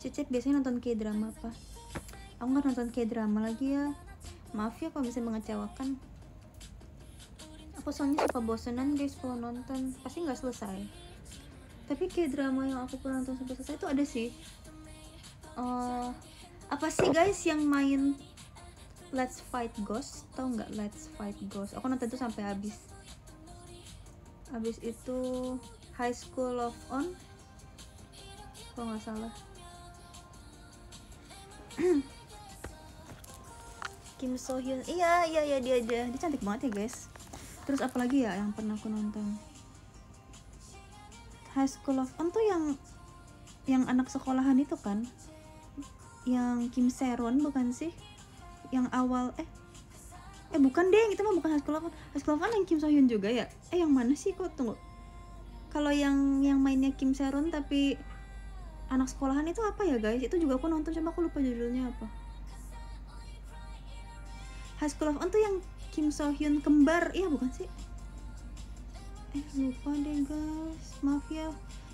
Cecep biasanya nonton K-drama apa? Aku nggak nonton K-drama lagi ya. Maaf ya kalau bisa mengecewakan. Aku soalnya suka bosenan guys kalau nonton, pasti nggak selesai. Tapi K-drama yang aku pernah nonton sampai selesai itu ada sih. Apa sih guys yang main Let's Fight Ghost? Tahu nggak Let's Fight Ghost? Aku nonton itu sampai habis. Habis itu High School of On, kalau nggak salah. Kim So Hyun, iya dia cantik banget ya guys. Terus apalagi ya yang pernah aku nonton? High School of On tuh yang anak sekolahan itu kan, yang Kim Seron bukan sih? Yang awal bukan deh, itu mah bukan High School of On. High School of On yang Kim So Hyun juga ya? Yang mana sih kok, tunggu. Kalau yang mainnya Kim Seron tapi anak sekolahan itu apa ya guys? Itu juga aku nonton, cuma aku lupa judulnya apa. High School of On tuh yang Kim So Hyun kembar, iya bukan sih? Lupa deh guys, maaf ya.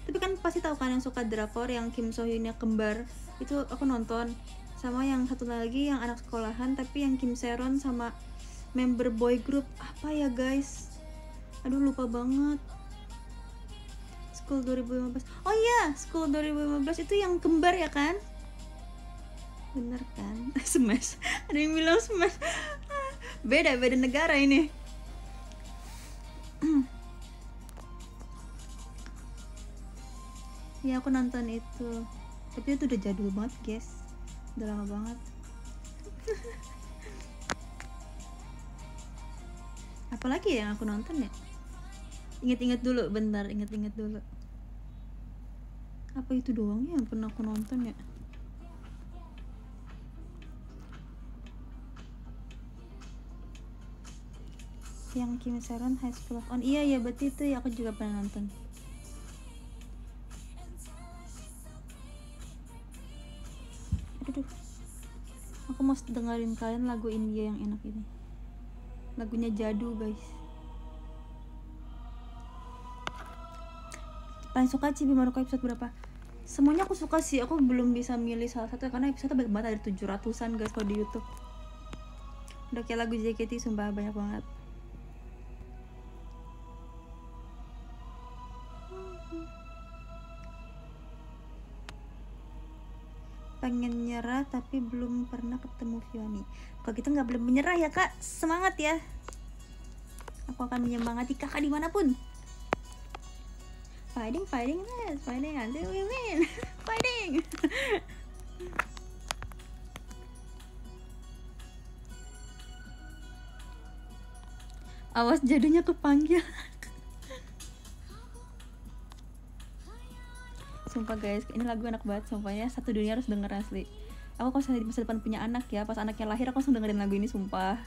Tapi kan pasti tahu kan yang suka drakor yang Kim So Hyunnya kembar, itu aku nonton. Sama yang satu lagi yang anak sekolahan tapi yang Kim Seron sama member boy group apa ya guys? Aduh lupa banget. School 2015. Oh iya, School 2015 itu yang kembar ya kan? Bener kan? Smash. Ada yang bilang Smash. Beda negara ini. Ya aku nonton itu. Tapi itu udah jadul banget guys. Udah lama banget. Apalagi yang aku nonton ya? Ingat-ingat dulu, bentar, ingat-ingat dulu. Apa itu doang ya yang pernah aku nonton ya? Yang Kim Seron High School of On. Iya berarti itu ya, aku juga pernah nonton. Aduh. Aku mau dengerin kalian lagu India yang enak ini. Lagunya Jadu guys. Paling suka Chibi Maruko episode berapa? Semuanya aku suka sih, aku belum bisa milih salah satu karena episode banyak banget, ada 700-an guys kalau di YouTube. Udah kayak lagu JKT, sumpah banyak banget. Pengen nyerah tapi belum pernah ketemu Fioni. Kalau gitu nggak belum menyerah ya kak, semangat ya. Aku akan menyemangati kakak dimanapun. Fighting until we win. Fighting. Awas Jadunya kepanggil. Sumpah guys, ini lagu enak banget, sumpahnya satu dunia harus denger asli. Aku kalau di masa depan punya anak ya, pas anaknya lahir aku langsung dengerin lagu ini, sumpah.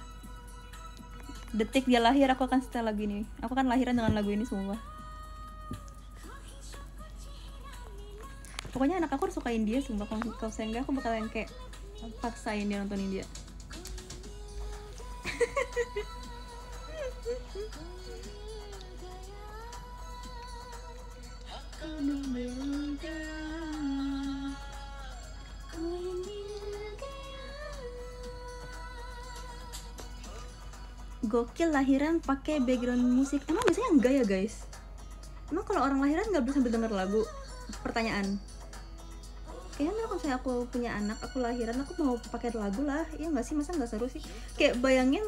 Detik dia lahir aku akan setel lagu ini. Aku kan lahiran dengan lagu ini, sumpah. Pokoknya anak aku harus sukain dia, sumpah. Kalau saya enggak, aku bakalan kayak paksain dia nontonin dia. Gokil lahiran pakai background musik. Emang biasanya enggak ya guys? Emang kalau orang lahiran nggak bisa sambil denger lagu? Pertanyaan. Kayaknya kalau saya aku punya anak, aku lahiran aku mau pakai lagu lah. Iya nggak sih, masa nggak seru sih? Kayak bayangin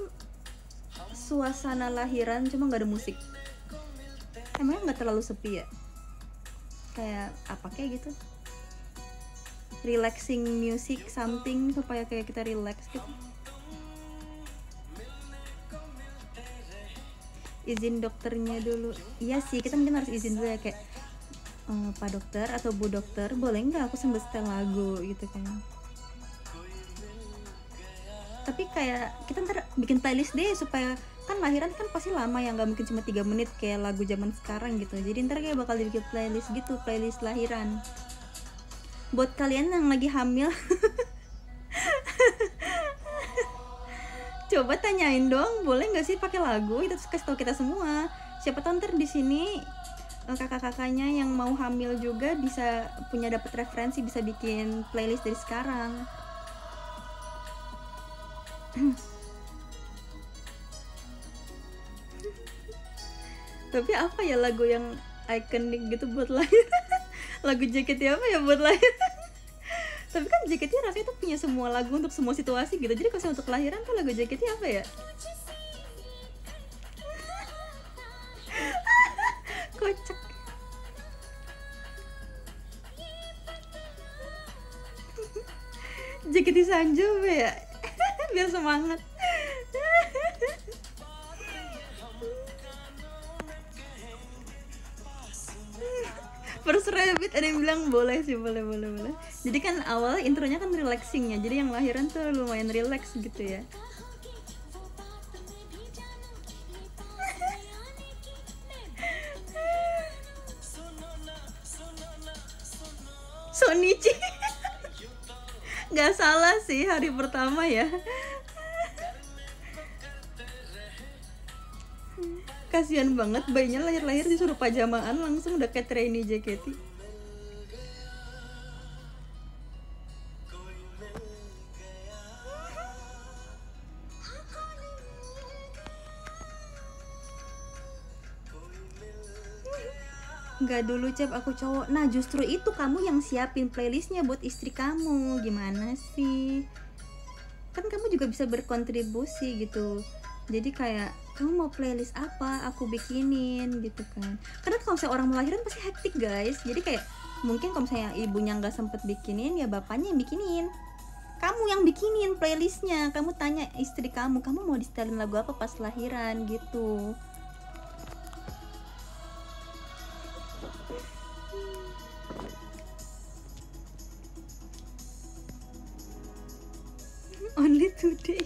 suasana lahiran cuma nggak ada musik. Emangnya nggak terlalu sepi ya? Kayak apa kayak gitu? Relaxing music something supaya kayak kita relax gitu. Izin dokternya dulu. Iya sih, kita mungkin harus izin dulu ya, kayak Pak dokter atau Bu dokter, boleh nggak aku sambil setel lagu gitu kan. Tapi kayak kita ntar bikin playlist deh, supaya kan lahiran kan pasti lama ya, nggak mungkin cuma 3 menit kayak lagu zaman sekarang gitu. Jadi ntar kayak bakal dibikin playlist gitu, playlist lahiran buat kalian yang lagi hamil. Coba tanyain dong, boleh nggak sih pakai lagu itu, kasih tahu kita semua. Siapa tahu ntar di sini kakak-kakaknya yang mau hamil juga bisa punya dapat referensi, bisa bikin playlist dari sekarang. Tapi apa ya lagu yang ikonik gitu buat lahir? Lagu JKT apa ya buat lahir? Tapi kan JKT rasanya tuh punya semua lagu untuk semua situasi gitu. Jadi kalau untuk lahiran tuh lagu JKT apa ya? Kocak. JKT Sanju ya. Biar semangat. First Rabbit ada yang bilang boleh sih, boleh. Jadi kan awalnya intronya kan relaxing ya, jadi yang lahiran tuh lumayan relax gitu ya. Sonichi. Nggak salah sih, hari pertama ya. Kasian banget bayinya lahir-lahir disuruh pajamaan langsung udah kayak trainee JKT. Nggak dulu Cep, aku cowok. Nah justru itu kamu yang siapin playlistnya buat istri kamu. Gimana sih? Kan kamu juga bisa berkontribusi gitu. Jadi kayak kamu mau playlist apa, aku bikinin gitu kan. Karena kalau misalnya orang melahiran pasti hektik guys. Jadi kayak mungkin kalau misalnya ibunya nggak sempet bikinin, ya bapaknya yang bikinin. Kamu yang bikinin playlistnya. Kamu tanya istri kamu mau di-setelin lagu apa pas lahiran gitu. Only today.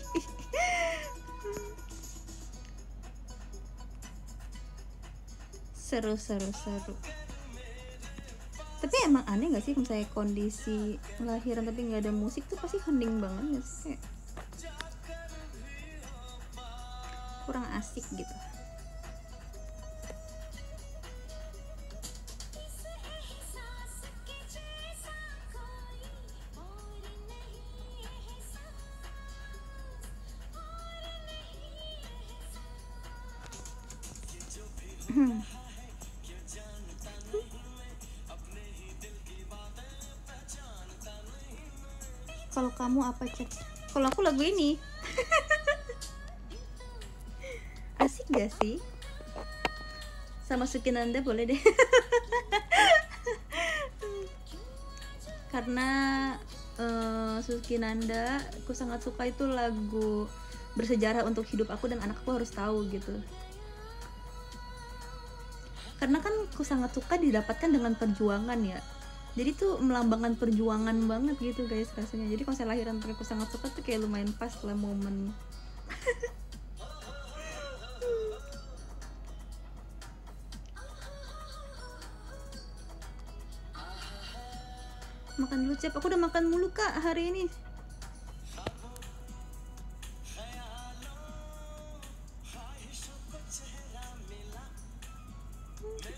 Seru. Tapi emang aneh gak sih misalnya kondisi lahiran tapi nggak ada musik tuh pasti hening banget gak sih? Kurang asik gitu. Kalau kamu apa Cek? Kalau aku lagu ini. Asik gak sih? Sama Sukinanda boleh deh. Karena Sukinanda aku sangat suka, itu lagu bersejarah untuk hidup aku dan anakku harus tahu gitu. Karena kan aku sangat suka didapatkan dengan perjuangan ya. Jadi tuh melambangkan perjuangan banget gitu guys rasanya. Jadi kalau saya lahiran aku sangat suka tuh kayak lumayan pas lah momen. Makan dulu Cep, aku udah makan mulu kak hari ini.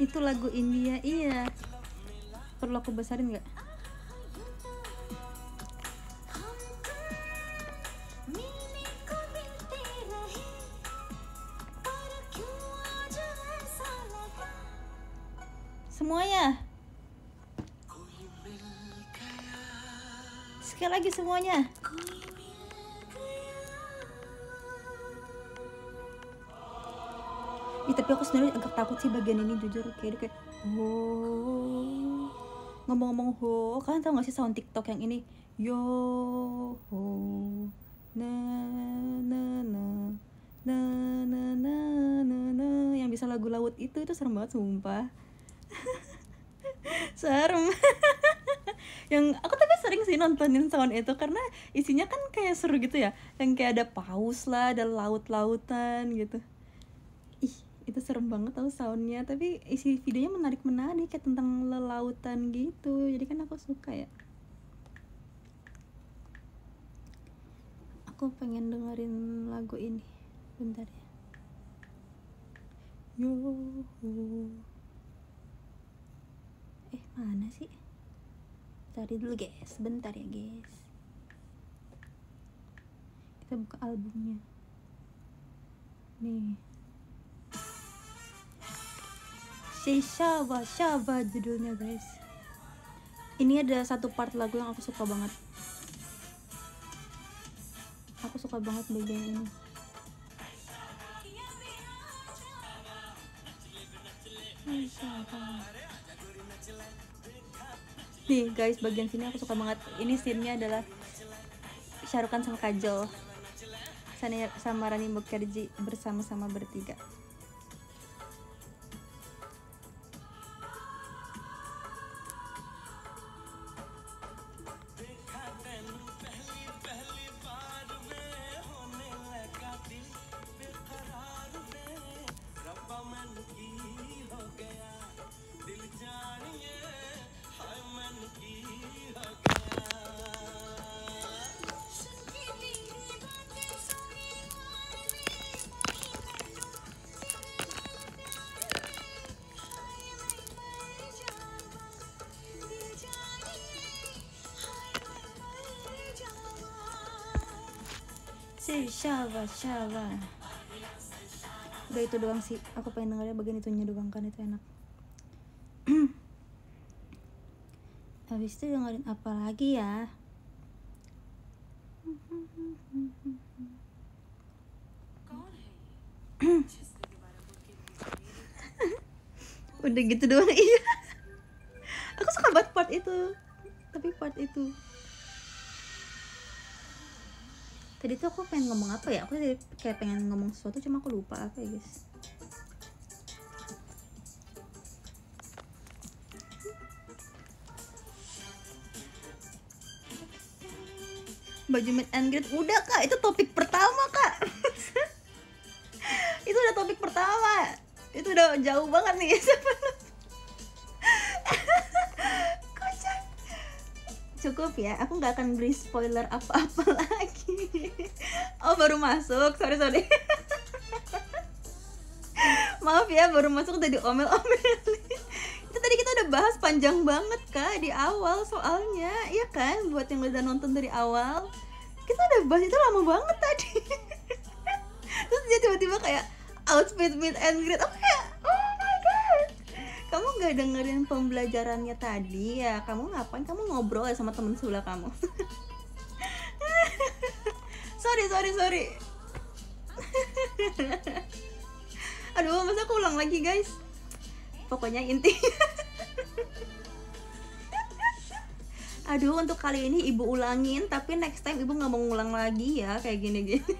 Itu lagu India, iya. Perlu aku besarin nggak? Semuanya. Sekali lagi semuanya. Tapi aku sebenarnya agak takut sih bagian ini jujur, kayak ngomong-ngomong kalian tau gak sih sound TikTok yang ini yo ho na na na na na na na na yang bisa lagu laut itu serem banget sumpah. Serem. Yang aku tapi sering sih nontonin sound itu karena isinya kan kayak seru gitu ya, yang kayak ada paus lah, ada laut-lautan gitu. Itu serem banget tau soundnya, tapi isi videonya menarik kayak tentang lelautan gitu, jadi kan aku suka ya. Aku Aku pengen dengerin lagu ini. Bentar ya. Yo. Mana sih? Cari dulu guys, bentar ya guys. Kita buka albumnya. Nih. Shava Shava judulnya guys. Ini ada satu part lagu yang aku suka banget. Aku suka banget bagian ini. Nih guys, bagian sini aku suka banget. Ini scene-nya adalah Shah Rukh Khan sama Kajol sama Rani Mukherjee bersama-sama bertiga. Shava Shava. Udah itu doang sih. Aku pengen dengerin bagian itunya doang kan, itu enak. Habis itu dengerin apa lagi ya? Udah gitu doang. Iya. Aku suka banget part itu. Tapi part itu tadi tuh aku pengen ngomong apa ya? Aku tadi kayak pengen ngomong sesuatu cuma aku lupa apa ya guys. Baju meet and greet udah kak, itu topik pertama kak. Itu udah topik pertama. Itu udah jauh banget nih. Cukup ya, aku nggak akan beri spoiler apa-apa lagi. Oh baru masuk, sorry. Maaf ya, baru masuk udah diomel-omelin. Itu tadi kita udah bahas panjang banget kak di awal soalnya, iya kan? Buat yang udah nonton dari awal, kita udah bahas itu lama banget tadi. Terus dia tiba-tiba kayak outfit meet and greet, oh kayak oh my god, kamu gak dengerin pembelajarannya tadi ya? Kamu ngapain? Kamu ngobrol ya sama temen sebelah kamu? Sorry. Aduh, masa aku ulang lagi guys? Pokoknya intinya. Aduh, untuk kali ini ibu ulangin, tapi next time ibu gak mau ngulang lagi ya, kayak gini-gini.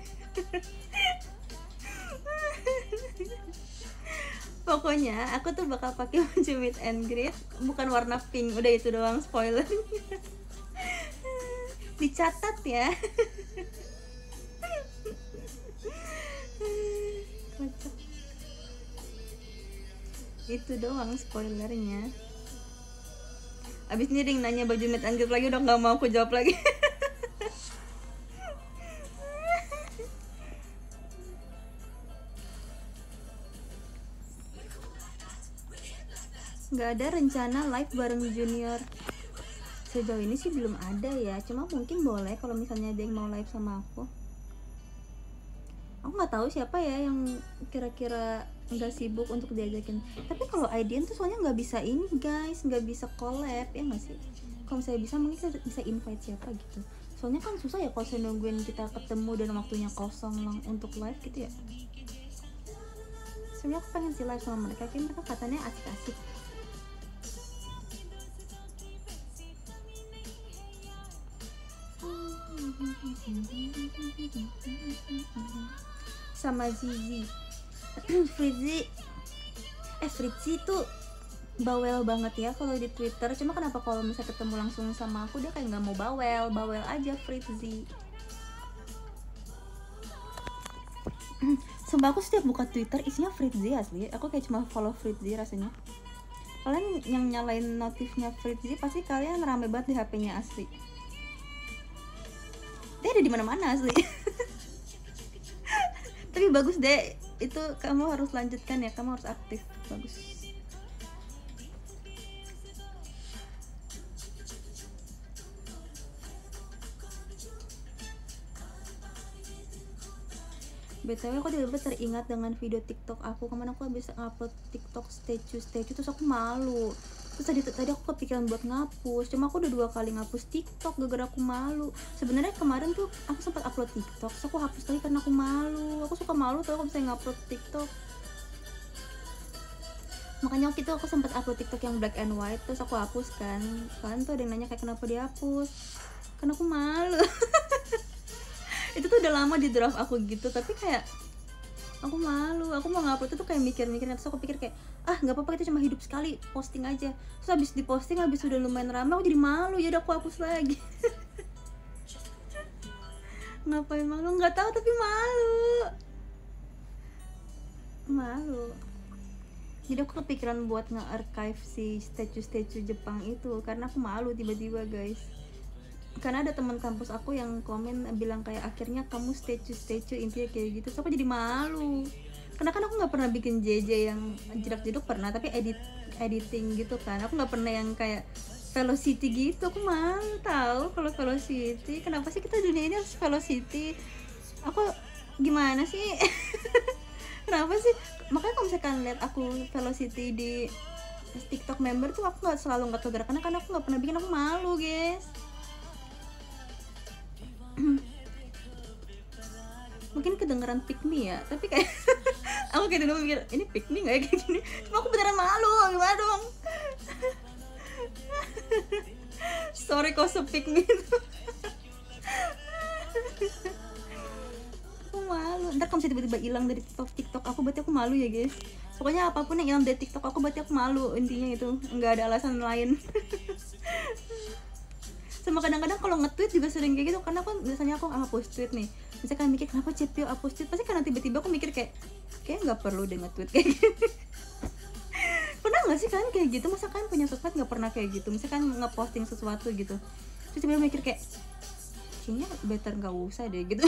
Pokoknya aku tuh bakal pakai baju meet and greet bukan warna pink, udah itu doang spoilernya. Dicatat ya. Kocak. Itu doang spoilernya. Abis ini Ring nanya baju meet and greet lagi, udah nggak mau aku jawab lagi. Nggak ada rencana live bareng Junior. Sejauh ini sih belum ada ya, cuma mungkin boleh kalau misalnya ada yang mau live sama aku. Aku nggak tahu siapa ya yang kira-kira nggak sibuk untuk diajakin. Tapi kalau Aidian tuh soalnya nggak bisa ini guys, nggak bisa collab ya nggak sih? Kalau saya bisa mungkin saya bisa invite siapa gitu. Soalnya kan susah ya kalau saya nungguin kita ketemu dan waktunya kosong untuk live gitu ya. Sebenarnya aku pengen sih live sama mereka, kayak mereka katanya asik-asik. Sama Zizi. Fritzi tuh bawel banget ya kalau di Twitter. Cuma kenapa kalau misalnya ketemu langsung sama aku dia kayak nggak mau bawel aja Fritzi. Sumpah aku setiap buka Twitter isinya Fritzi asli. Aku kayak cuma follow Fritzi rasanya. Kalian yang nyalain notifnya Fritzi pasti kalian rame banget di HP-nya asli. Dia ada di mana-mana asli. Tapi bagus deh, itu kamu harus lanjutkan ya, kamu harus aktif, bagus. BTW aku tiba-tiba teringat dengan video TikTok aku. Kemarin aku habis upload TikTok statue terus aku malu. Terus tadi aku kepikiran buat ngapus, cuma aku udah 2 kali ngapus TikTok gara-gara aku malu. Sebenarnya kemarin tuh aku sempat upload TikTok, terus aku hapus lagi karena aku malu. Aku suka malu tau kalau misalnya ngupload TikTok. Makanya waktu itu aku sempat upload TikTok yang black and white, terus aku hapus kan. Kan tuh ada yang nanya kayak kenapa dihapus, karena aku malu. Itu tuh udah lama di draft aku gitu, tapi kayak aku malu, aku mau ngupload itu tuh kayak mikir-mikir, terus aku pikir kayak nggak apa-apa, itu cuma hidup sekali, posting aja. Terus habis diposting, habis udah lumayan ramai, aku jadi malu, ya udah aku hapus lagi. Ngapain malu? Nggak tahu, tapi malu. Jadi aku kepikiran buat nge-archive si statue Jepang itu karena aku malu tiba-tiba guys. Karena ada teman kampus aku yang komen bilang kayak akhirnya kamu statue intinya kayak gitu, so aku jadi malu. Karena kan aku nggak pernah bikin JJ yang jedak-jeduk pernah, tapi editing gitu kan. Aku nggak pernah yang kayak Velocity gitu, aku malu tahu kalau Velocity. Kenapa sih kita dunia ini harus Velocity? Aku gimana sih? Kenapa sih? Makanya kalau misalkan lihat aku Velocity di TikTok member tuh aku nggak selalu nggak tahu gerakannya karena aku nggak pernah bikin, aku malu guys. Mungkin kedengeran pick me ya, tapi kayak aku kayak dulu mikir ini pick me nggak ya kayak gini, cuma aku beneran malu, gimana dong. Sorry kok se-pick me itu. Aku malu, ntar kalau misalnya tiba-tiba hilang dari TikTok aku, berarti aku malu ya guys. Pokoknya apapun yang hilang dari TikTok aku, berarti aku malu, intinya itu, nggak ada alasan lain. Sama kadang-kadang kalau nge-tweet juga sering kayak gitu, karena aku biasanya aku hapus tweet nih, misalkan mikir kenapa Cepio hapus tweet, pasti karena tiba-tiba aku mikir kayak nggak perlu deh nge-tweet kayak gitu. Pernah nggak sih kalian kayak gitu? Masa kalian punya sosmed nggak pernah kayak gitu, misalkan nge-posting sesuatu gitu, terus tiba-tiba mikir kayak kayaknya better nggak usah deh gitu.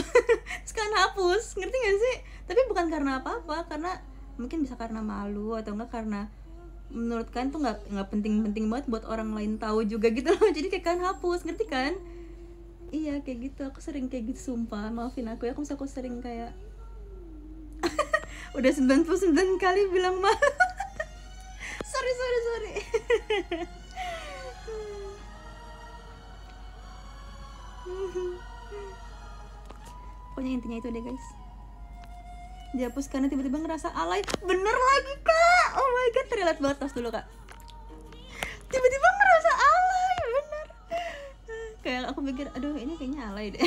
Sekarang hapus, ngerti nggak sih? Tapi bukan karena apa-apa, karena mungkin bisa karena malu atau enggak karena menurut kalian tuh nggak penting-penting banget buat orang lain tahu juga gitu loh. Jadi kayak kan hapus, ngerti kan? Iya kayak gitu, aku sering kayak gitu, sumpah maafin aku ya, aku sering kayak udah 99 kali bilang malu. sorry pokoknya intinya itu deh guys, dihapus karena tiba-tiba ngerasa alay. Bener lagi kak, oh my god, terlihat banget, tas dulu kak. Tiba-tiba ngerasa alay, bener. Kayak aku pikir aduh ini kayaknya alay deh.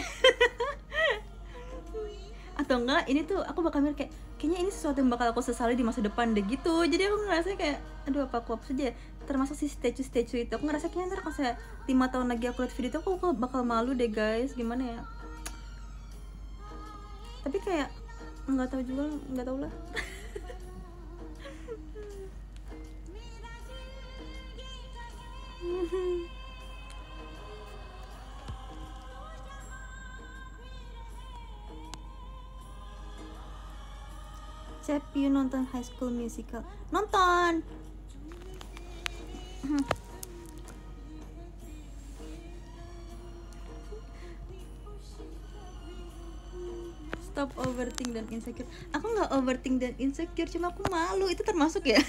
Atau enggak ini tuh aku bakal mikir kayak kayaknya ini sesuatu yang bakal aku sesali di masa depan deh gitu. Jadi aku ngerasa kayak aduh apa aku hapus aja. Termasuk si statue itu, aku ngerasa kayaknya ntar kalau saya 5 tahun lagi aku lihat video itu aku bakal malu deh guys, gimana ya. Tapi kayak nggak tahu juga, nggak tahu lah. Cepio nonton High School Musical? Nonton. Stop overthink dan insecure. Aku nggak overthink dan insecure, cuma aku malu. Itu termasuk ya?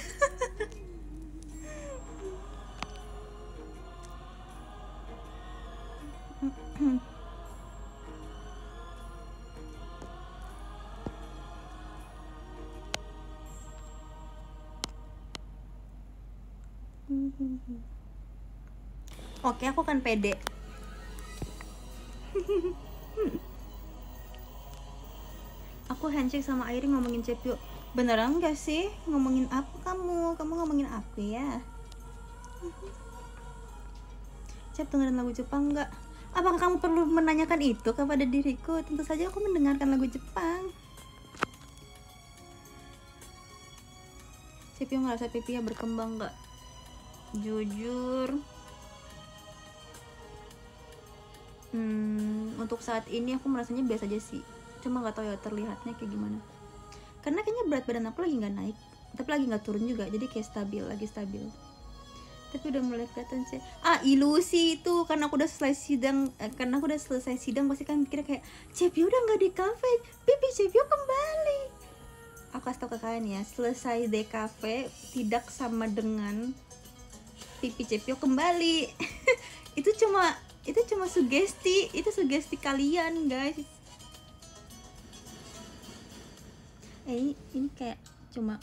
Oke, aku kan pede. Aku handshake sama Airi ngomongin Cepio. Beneran gak sih? Ngomongin apa kamu? Kamu ngomongin aku ya? Cep, dengerin lagu Jepang gak? Apakah kamu perlu menanyakan itu kepada diriku? Tentu saja aku mendengarkan lagu Jepang. Cepio ngerasa pipinya berkembang gak? Jujur, untuk saat ini aku merasanya biasa aja sih. Cuma nggak tahu ya terlihatnya kayak gimana. karena kayaknya berat badan aku lagi nggak naik tapi lagi nggak turun juga, jadi kayak lagi stabil. Tapi udah mulai kelihatan sih ilusi itu, karena aku udah selesai sidang pasti kan mikirnya kayak Cepio udah nggak di kafe, pipi Cepio kembali. Aku kasih tau ke kalian ya, selesai DKV tidak sama dengan pipi Cepio kembali. itu cuma sugesti kalian guys. Ini kayak cuma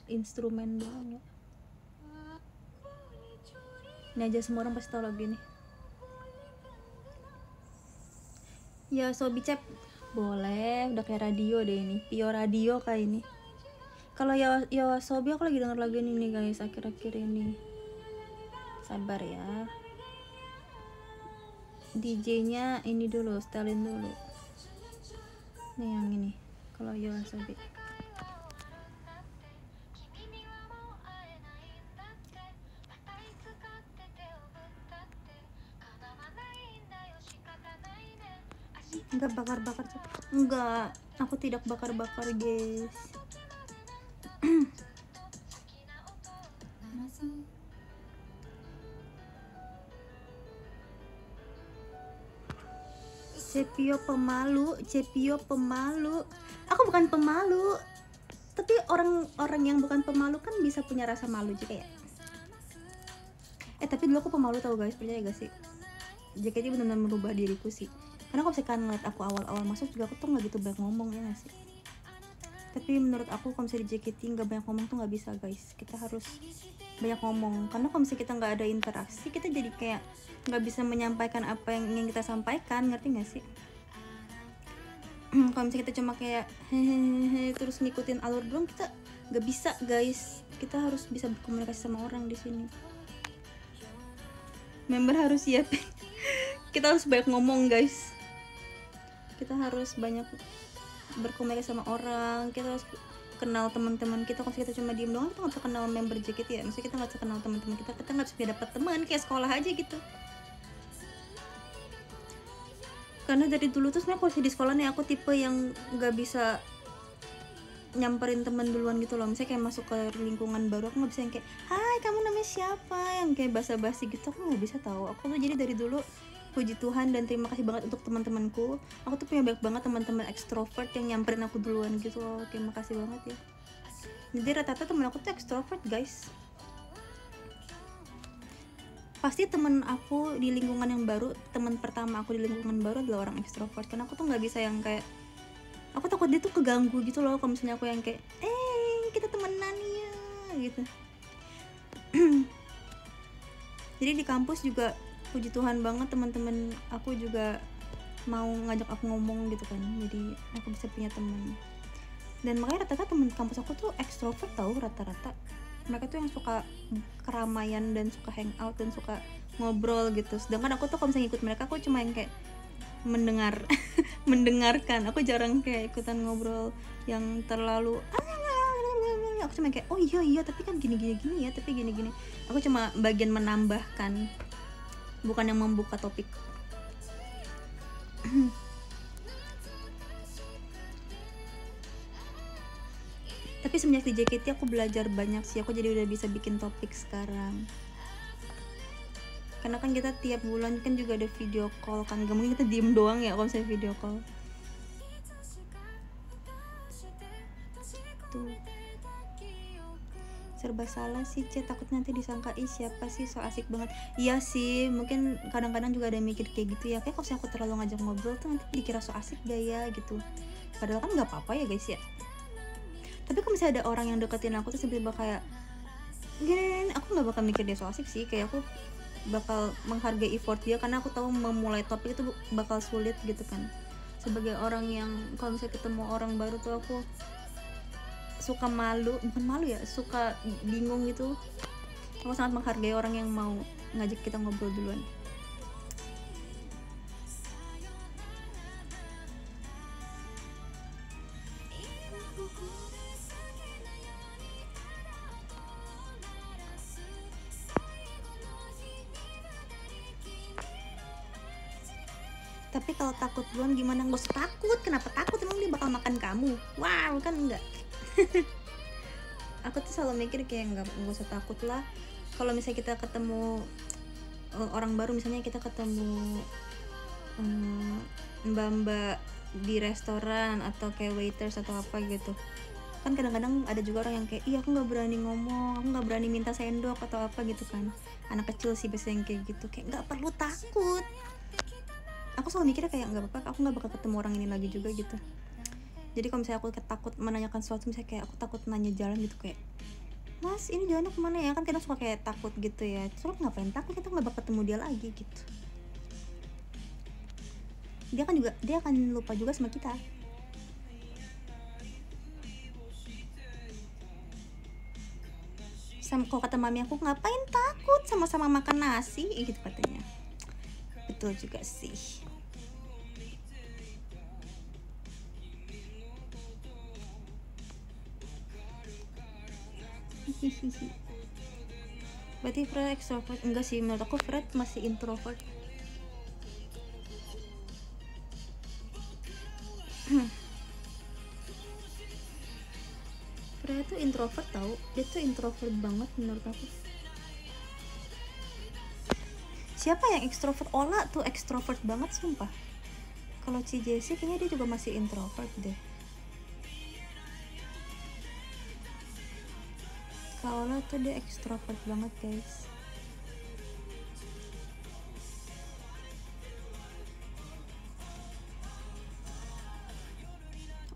instrumen doang ya. Ini aja semua orang pasti tau lagu ini. Ya Sobi Cep, boleh, udah kayak radio deh ini, Pio radio kayak ini. Kalau ya Sobi aku lagi denger lagu ini nih guys akhir-akhir ini. Sabar ya. DJ-nya ini dulu, setelin dulu. Nih yang ini. Kalau ya Sobi. Enggak bakar-bakar, enggak, aku tidak bakar-bakar guys. Cepio pemalu. Aku bukan pemalu, tapi orang yang bukan pemalu kan bisa punya rasa malu juga ya. Tapi dulu aku pemalu tau guys, percaya gak sih? JKT benar-benar merubah diriku sih. Karena kalau misalkan ngeliat aku awal-awal masuk juga aku tuh nggak gitu banyak ngomong ya nggak sih. Tapi menurut aku kalau misalnya di JKT nggak banyak ngomong tuh nggak bisa guys. Kita harus banyak ngomong, karena kalau misalnya kita nggak ada interaksi kita jadi kayak nggak bisa menyampaikan apa yang ingin kita sampaikan, ngerti nggak sih? Kalau misalnya kita cuma kayak hehehe terus ngikutin alur doang, kita nggak bisa guys. Kita harus bisa berkomunikasi sama orang di sini. Member harus siap. Kita harus banyak ngomong guys. Kita harus banyak berkomunikasi sama orang. Kita harus kenal teman-teman kita. Kalau kita cuma diem doang kita nggak bisa kenal member JKT ya. Maksudnya kita nggak bisa kenal teman-teman kita nggak bisa dapat teman kayak sekolah aja gitu. Karena dari dulu tuh sebenarnya kalau di sekolah nih aku tipe yang nggak bisa nyamperin teman duluan gitu loh. Misalnya kayak masuk ke lingkungan baru aku nggak bisa yang kayak hai kamu namanya siapa, yang kayak basa-basi gitu aku nggak bisa tahu. Aku tuh jadi dari dulu puji Tuhan dan terima kasih banget untuk teman-temanku. Aku tuh punya banyak banget teman-teman ekstrovert yang nyamperin aku duluan gitu loh. Terima kasih banget ya. Jadi rata-rata temen aku tuh ekstrovert guys. Pasti temen aku di lingkungan yang baru, teman pertama aku di lingkungan baru adalah orang ekstrovert. Karena aku tuh nggak bisa yang kayak, aku takut dia tuh keganggu gitu loh kalau misalnya aku yang kayak kita temenan ya gitu. Jadi di kampus juga puji Tuhan banget teman-teman aku juga mau ngajak aku ngomong gitu kan, jadi aku bisa punya teman. Dan makanya rata-rata teman kampus aku tuh ekstrovert tau, rata-rata mereka tuh yang suka keramaian dan suka hangout dan suka ngobrol gitu. Sedangkan aku tuh kalau misalnya ikut mereka aku cuma yang kayak mendengarkan. Aku jarang kayak ikutan ngobrol yang terlalu aku cuma kayak oh iya tapi kan gini ya, tapi gini. Aku cuma bagian menambahkan, bukan yang membuka topik. Tapi semenjak di JKT aku belajar banyak sih. Aku jadi udah bisa bikin topik sekarang. Karena kan kita tiap bulan kan juga ada video call kan, gak mungkin kita diem doang ya kalau misalnya video call. Tuh. Serba salah sih, takut nanti disangka siapa sih so asik banget. Iya sih, mungkin kadang-kadang juga ada yang mikir kayak gitu ya, kayak kalau aku terlalu ngajak ngobrol tuh nanti dikira so asik gaya gitu. Padahal kan nggak apa-apa ya guys ya. Tapi kalau misalnya ada orang yang deketin aku tuh tiba-tiba kayak gini, aku nggak bakal mikir dia so asik sih. Kayak aku bakal menghargai effort dia, karena aku tahu memulai topik itu bakal sulit gitu kan. Sebagai orang yang kalau misalnya ketemu orang baru tuh aku suka bukan malu ya, suka bingung gitu. Aku sangat menghargai orang yang mau ngajak kita ngobrol duluan. Tapi kalau takut duluan gimana? Gak usah takut, kenapa takut? Emang dia bakal makan kamu? Wow, kan enggak. Aku tuh selalu mikir kayak nggak usah takut lah. Kalau misalnya kita ketemu orang baru, misalnya kita ketemu mbak-mbak di restoran atau kayak waiters atau apa gitu, kan kadang-kadang ada juga orang yang kayak, iya aku nggak berani ngomong, aku nggak berani minta sendok atau apa gitu kan. Anak kecil sih biasanya yang kayak gitu, kayak nggak perlu takut. Aku selalu mikirnya kayak nggak apa-apa, aku nggak bakal ketemu orang ini lagi juga gitu. Jadi kalau misalnya aku takut menanyakan sesuatu, misalnya kayak aku takut nanya jalan gitu, kayak mas ini jalannya kemana ya, kan kadang suka kayak takut gitu ya. Terus ngapain takut, kita nggak bakal ketemu dia lagi gitu. Dia akan lupa juga sama kita. Kalau kata mami aku, ngapain takut, sama-sama makan nasi gitu katanya. Betul juga sih. Berarti Fred extrovert? Enggak sih, menurut aku Fred masih introvert. Fred tuh introvert tau, dia tuh introvert banget menurut aku. Siapa yang extrovert? Ola tuh extrovert banget sumpah. Kalau si Jessie kayaknya dia juga masih introvert deh. Kalau Ola tuh dia extrovert banget guys.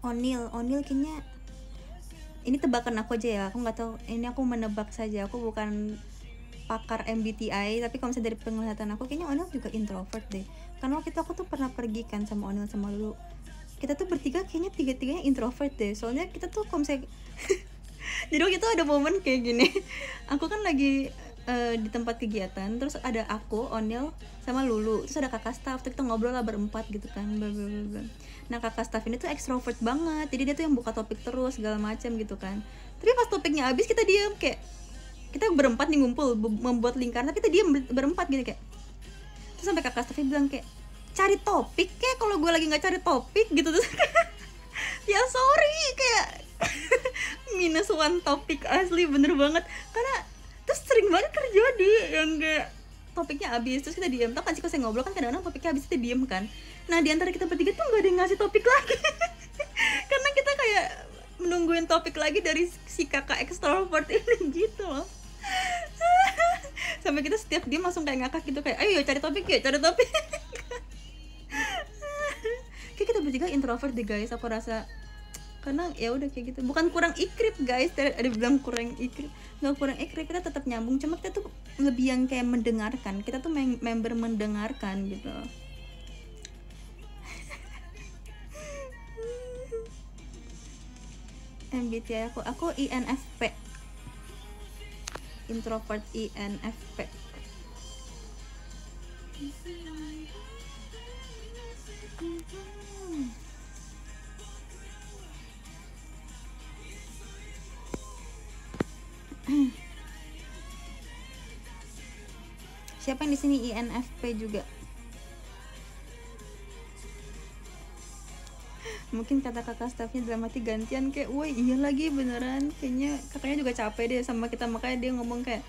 O'Neil kayaknya, ini tebakan aku aja ya, aku nggak tahu, ini aku menebak saja, aku bukan pakar MBTI, tapi kalau misalnya dari penglihatan aku kayaknya O'Neil juga introvert deh. Karena waktu itu aku tuh pernah pergi kan sama O'Neil sama Lulu, kita tuh bertiga kayaknya tiga-tiganya introvert deh. Soalnya kita tuh kalau misalnya jadi waktu itu ada momen kayak gini. Aku kan lagi di tempat kegiatan, terus ada aku, O'Neil, sama Lulu, terus ada kakak staff, terus kita ngobrol lah berempat gitu kan, blablabla. Nah kakak staff ini tuh extrovert banget, jadi dia tuh yang buka topik terus segala macam gitu kan. Tapi pas topiknya habis kita diam, kayak kita berempat nih ngumpul membuat lingkaran, tapi kita diam berempat gitu kayak. Terus sampai kakak staffnya bilang kayak, cari topik kayak, kalau gue lagi nggak cari topik gitu. Terus ya sorry, kayak minus one topik asli, bener banget. Karena terus sering banget terjadi yang kayak topiknya habis terus kita diem. Tau kan sih kalau saya ngobrol kan kadang-kadang topiknya habis kita diem kan. Nah di antara kita bertiga tuh nggak ada yang ngasih topik lagi. Karena kita kayak menungguin topik lagi dari si kakak extrovert ini gitu loh. Sampai kita setiap diem langsung kayak ngakak gitu, kayak ayo cari topik ya, cari topik. Kayak kita bertiga introvert deh guys, aku rasa. Karena ya udah kayak gitu, bukan kurang ikrip guys, ada bilang kurang ikrip, nggak kurang ikrip, kita tetap nyambung, cuma kita tuh lebih yang kayak mendengarkan, kita tuh member mendengarkan gitu. MBTI aku INFP, introvert INFP. Siapa yang di sini INFP juga? Mungkin kata kakak staffnya dalam hati gantian kayak, woi iya lagi beneran, kayaknya kakaknya juga capek deh sama kita, makanya dia ngomong kayak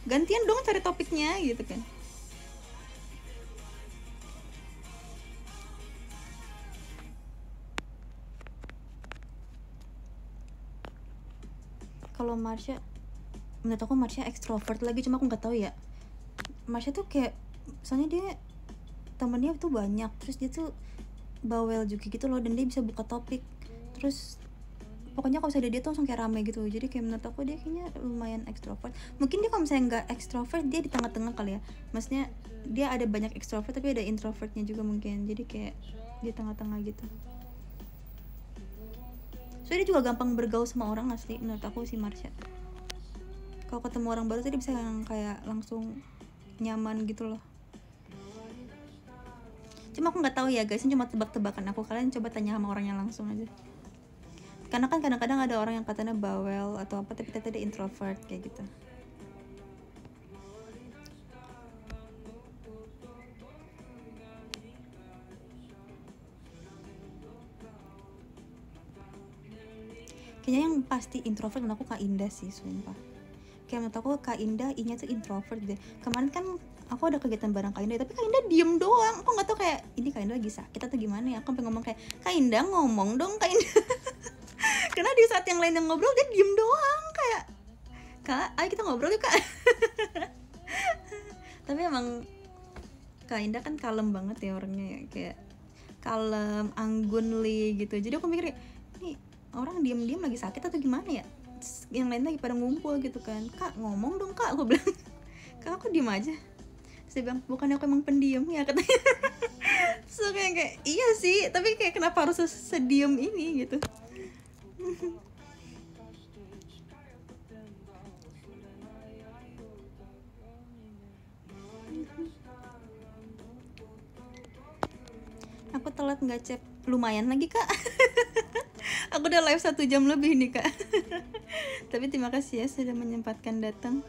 gantian dong cari topiknya gitu kan. Kalau Marsha, menurut aku Marsha extrovert lagi, cuma aku nggak tahu ya. Marsha tuh kayak, soalnya dia temennya tuh banyak, terus dia tuh bawel juga gitu loh, dan dia bisa buka topik. Terus pokoknya kalau misalnya dia tuh langsung kayak rame gitu. Jadi kayak menurut aku dia kayaknya lumayan extrovert. Mungkin dia kalau misalnya nggak extrovert, dia di tengah-tengah kali ya. Maksudnya dia ada banyak extrovert tapi ada introvertnya juga mungkin. Jadi kayak di tengah-tengah gitu. So dia juga gampang bergaul sama orang asli menurut aku si Marsha. Kalau ketemu orang baru tuh dia bisa kayak langsung nyaman gitu loh. Cuma aku nggak tahu ya guys, ini cuma tebak-tebakan aku. Kalian coba tanya sama orangnya langsung aja. Karena kan kadang-kadang ada orang yang katanya bawel atau apa tapi ternyata dia introvert kayak gitu. Kayaknya yang pasti introvert menurut aku Kak Indah sih, sumpah. Kayak menurut aku Kak Indah I-nya tuh introvert deh. Kemarin kan aku ada kegiatan bareng Kak Indah, tapi Kak Indah diem doang. Aku nggak tahu kayak ini Kak Indah lagi sakit atau gimana ya. Aku pengen ngomong kayak Kak Indah ngomong dong Kak Indah. Karena di saat yang lain yang ngobrol dia diem doang kayak Kak, ayo kita ngobrol yuk Kak. Tapi emang Kak Indah kan kalem banget ya orangnya ya, kayak kalem, anggunly gitu. Jadi aku mikir ini orang diem-diem lagi sakit atau gimana ya. Terus yang lain lagi pada ngumpul gitu kan. Kak ngomong dong Kak, aku bilang. Kak aku diem aja. Terus dia bilang bukannya aku emang pendiam ya katanya. So kayak iya sih, tapi kayak kenapa harus sediem ini gitu. Aku telat nggak chat, lumayan lagi Kak. Aku udah live 1 jam lebih nih Kak. Tapi terima kasih ya sudah menyempatkan datang.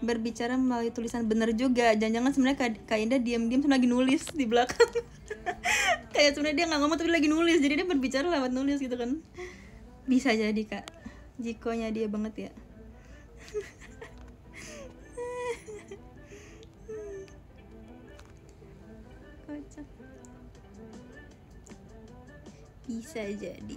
Berbicara melalui tulisan, bener juga. Jangan-jangan sebenarnya Kak Indah diam-diam lagi nulis di belakang. Kayak sebenarnya dia nggak ngomong tapi lagi nulis, jadi dia berbicara lewat nulis gitu kan. Bisa jadi Kak, jikonya dia banget ya. Kocak. Bisa jadi.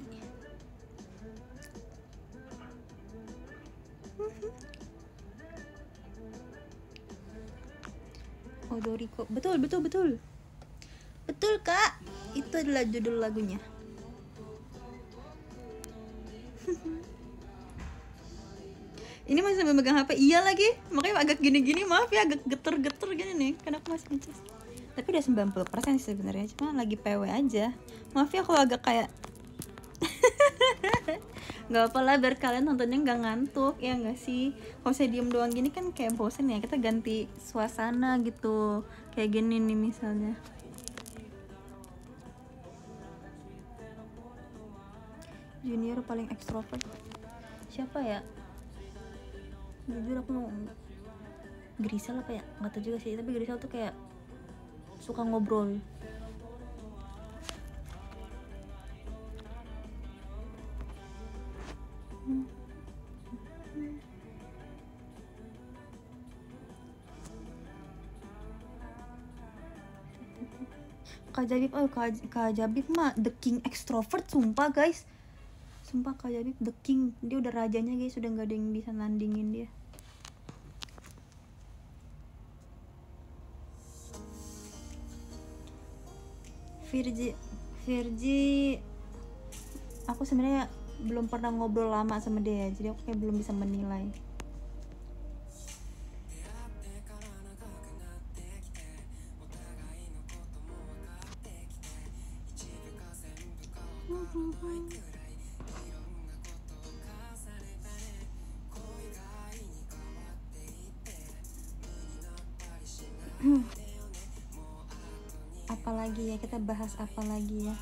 Odoriko, betul Kak, itu adalah judul lagunya. Ini masih sambil megang HP, iya lagi, makanya agak gini-gini, maaf ya agak geter-geter gini nih, karena aku masih ngecas. Tapi udah 90% sih sebenarnya, cuma lagi PW aja. Maaf ya kalau agak kayak nggak apa lah, biar kalian nontonnya nggak ngantuk ya nggak sih. Kalau saya diem doang gini kan kayak bosen ya, kita ganti suasana gitu, kayak gini nih misalnya. Junior paling ekstrovert siapa ya? Jujur aku Grisel apa ya, nggak tahu juga sih, tapi Grisel tuh kayak suka ngobrol. Kak Jabib, Kak Jabib mah the king extrovert, sumpah guys. Sumpah Kak Jabib the king, dia udah rajanya guys, udah nggak ada yang bisa nandingin dia. Virgi, aku sebenarnya belum pernah ngobrol lama sama dia, jadi aku kayak belum bisa menilai. Apalagi ya, kita bahas apa lagi ya?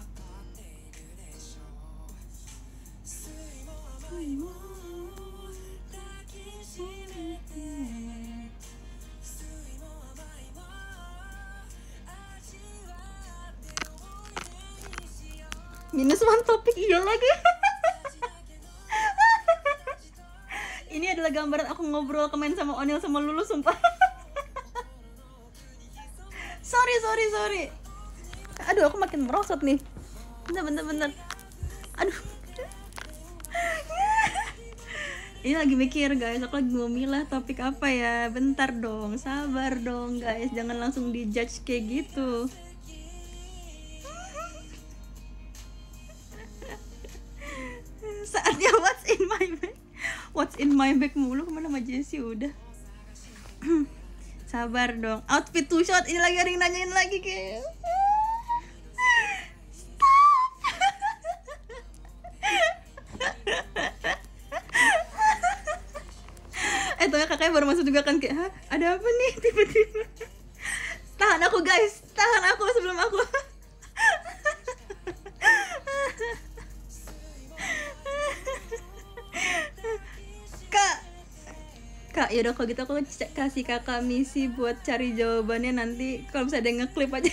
Minus one topik, iya lagi. Ini adalah gambaran aku ngobrol kemarin sama Onil sama Lulu, sumpah. sorry. Aduh, aku makin merosot nih. Bener. Aduh. Ini lagi mikir guys, aku lagi mau milah topik apa ya. Bentar dong, sabar dong guys, jangan langsung dijudge kayak gitu. Saatnya what's in my bag mulu, kemana sama Jessie udah. Sabar dong, outfit to shot, ini lagi ada yang nanyain lagi kayak. Tengah kakaknya baru masuk juga kan, kayak ada apa nih tiba-tiba. Tahan aku guys, tahan aku sebelum aku. Kak, yaudah kalau gitu aku kasih kakak misi buat cari jawabannya nanti, kalau bisa ada yang ngeklip aja.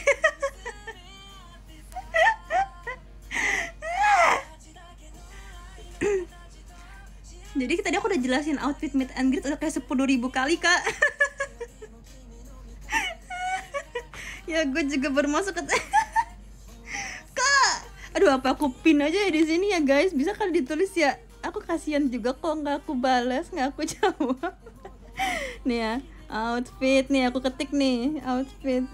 jelasin outfit meet and greet udah kayak 10.000 kali kak. Ya gue juga baru masuk ke kak. Aduh, apa aku pin aja ya di sini ya guys? Bisa kali ditulis ya? Aku kasihan juga kok nggak aku balas, nggak aku jawab. Nih ya, outfit nih aku ketik nih outfit.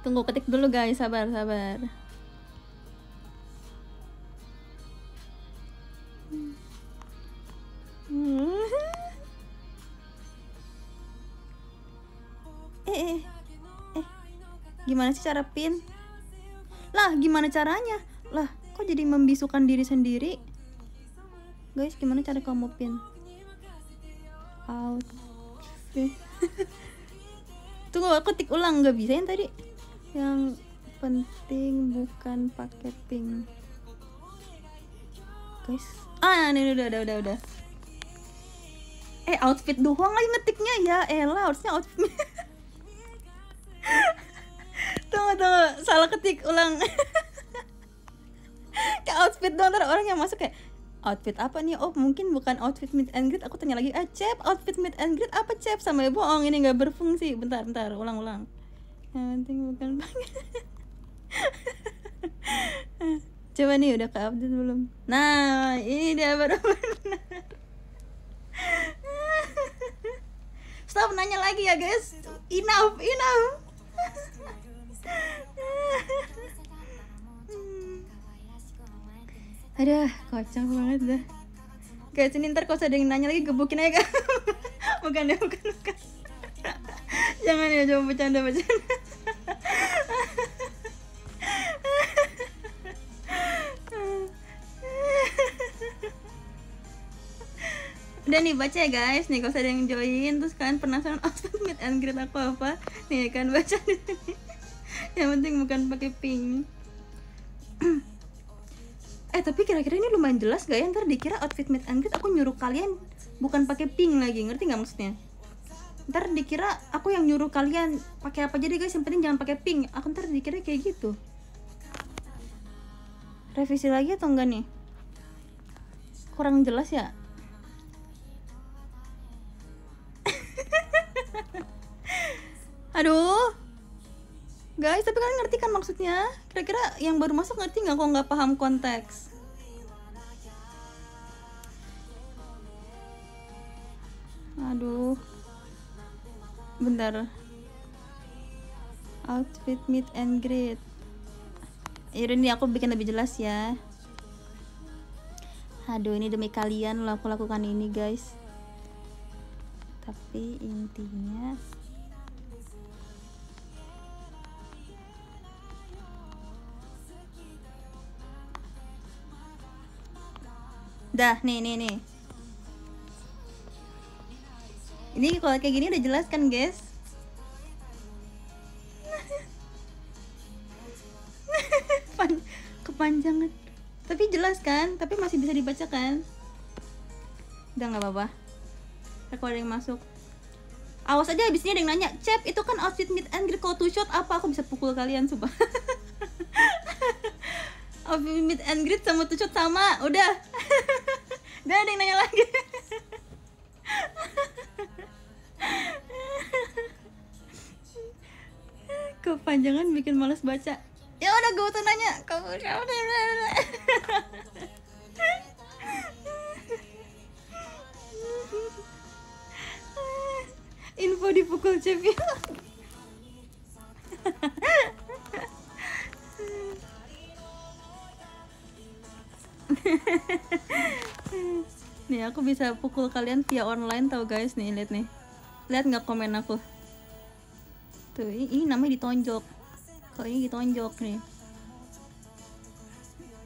Tunggu ketik dulu guys, sabar. Gimana sih cara pin? Lah, gimana caranya? Lah, kok jadi membisukan diri sendiri? Guys, gimana cara kamu pin? Outfit. Tunggu, aku ketik ulang, nggak bisa yang tadi. Yang penting bukan pakai pink. Guys, ini udah. Outfit doang lagi ngetiknya ya, elah harusnya outfit. Tunggu, salah ketik ulang. Kayak outfit doang, ntar orang yang masuk kayak outfit apa nih? Oh mungkin bukan outfit meet and greet. Aku tanya lagi, Cep, outfit meet and greet apa Cep? Sama bohong, ini nggak berfungsi. Bentar, ulang. Yang penting bukan coba nih, udah ke-update belum? Nah, ini dia baru benar. Stop nanya lagi ya guys. Enough. Aduh, kocak banget dah. Guys, ini ntar kalau ada yang nanya lagi gebukin aja kan. Bukan. Jangan ya, coba bercanda. Udah nih, baca ya guys. Nih kalau ada yang join terus kalian penasaran outfit meet and greet aku apa, nih kan baca di sini. Yang penting bukan pakai pink. Tapi kira-kira ini lumayan jelas gak ya? Ntar dikira outfit meet and greet aku nyuruh kalian bukan pakai pink lagi, ngerti nggak maksudnya? Ntar dikira aku yang nyuruh kalian pakai apa aja deh guys, yang penting jangan pakai pink. Aku ntar dikira kayak gitu. Revisi lagi atau enggak nih? Kurang jelas ya? Aduh guys, tapi kalian ngerti kan maksudnya? Kira-kira yang baru masuk ngerti nggak kok nggak paham konteks? Aduh, bentar. Outfit meet and greet. Yaudah, ini aku bikin lebih jelas ya. Aduh, ini demi kalian loh aku lakukan ini guys. Tapi intinya dah, nih. Ini kalau kayak gini udah jelas kan guys? Kepanjangan. Tapi jelas kan? Tapi masih bisa dibaca kan? Udah nggak apa-apa. Aku ada yang masuk. Awas aja abis ini ada yang nanya, Cep itu kan outfit meet and greet, kalau two shot apa? Aku bisa pukul kalian sumpah. Outfit meet and greet sama two shot sama, udah. Udah ada yang nanya lagi. Kepanjangan bikin malas baca. Ya udah, gue tuh nanya. Kamu info dipukul Cep. Nih aku bisa pukul kalian via online tau guys. Nih lihat nih, lihat nggak komen aku tuh? Ini namanya ditonjok. Kalau ini ditonjok nih,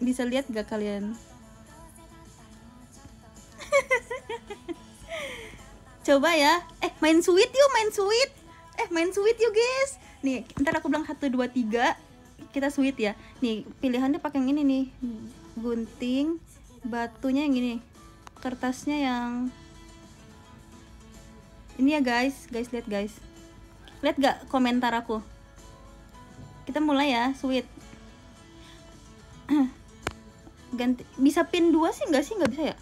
bisa lihat gak kalian? Coba ya, main sweet yuk, main sweet yuk guys. Nih ntar aku bilang 1, 2, 3 kita sweet ya. Nih pilihannya pakai yang ini nih, gunting, batunya yang gini, kertasnya yang ini ya guys. Lihat gak komentar aku? Kita mulai ya, sweet. Ganti, bisa pin 2 sih nggak sih? Nggak bisa ya?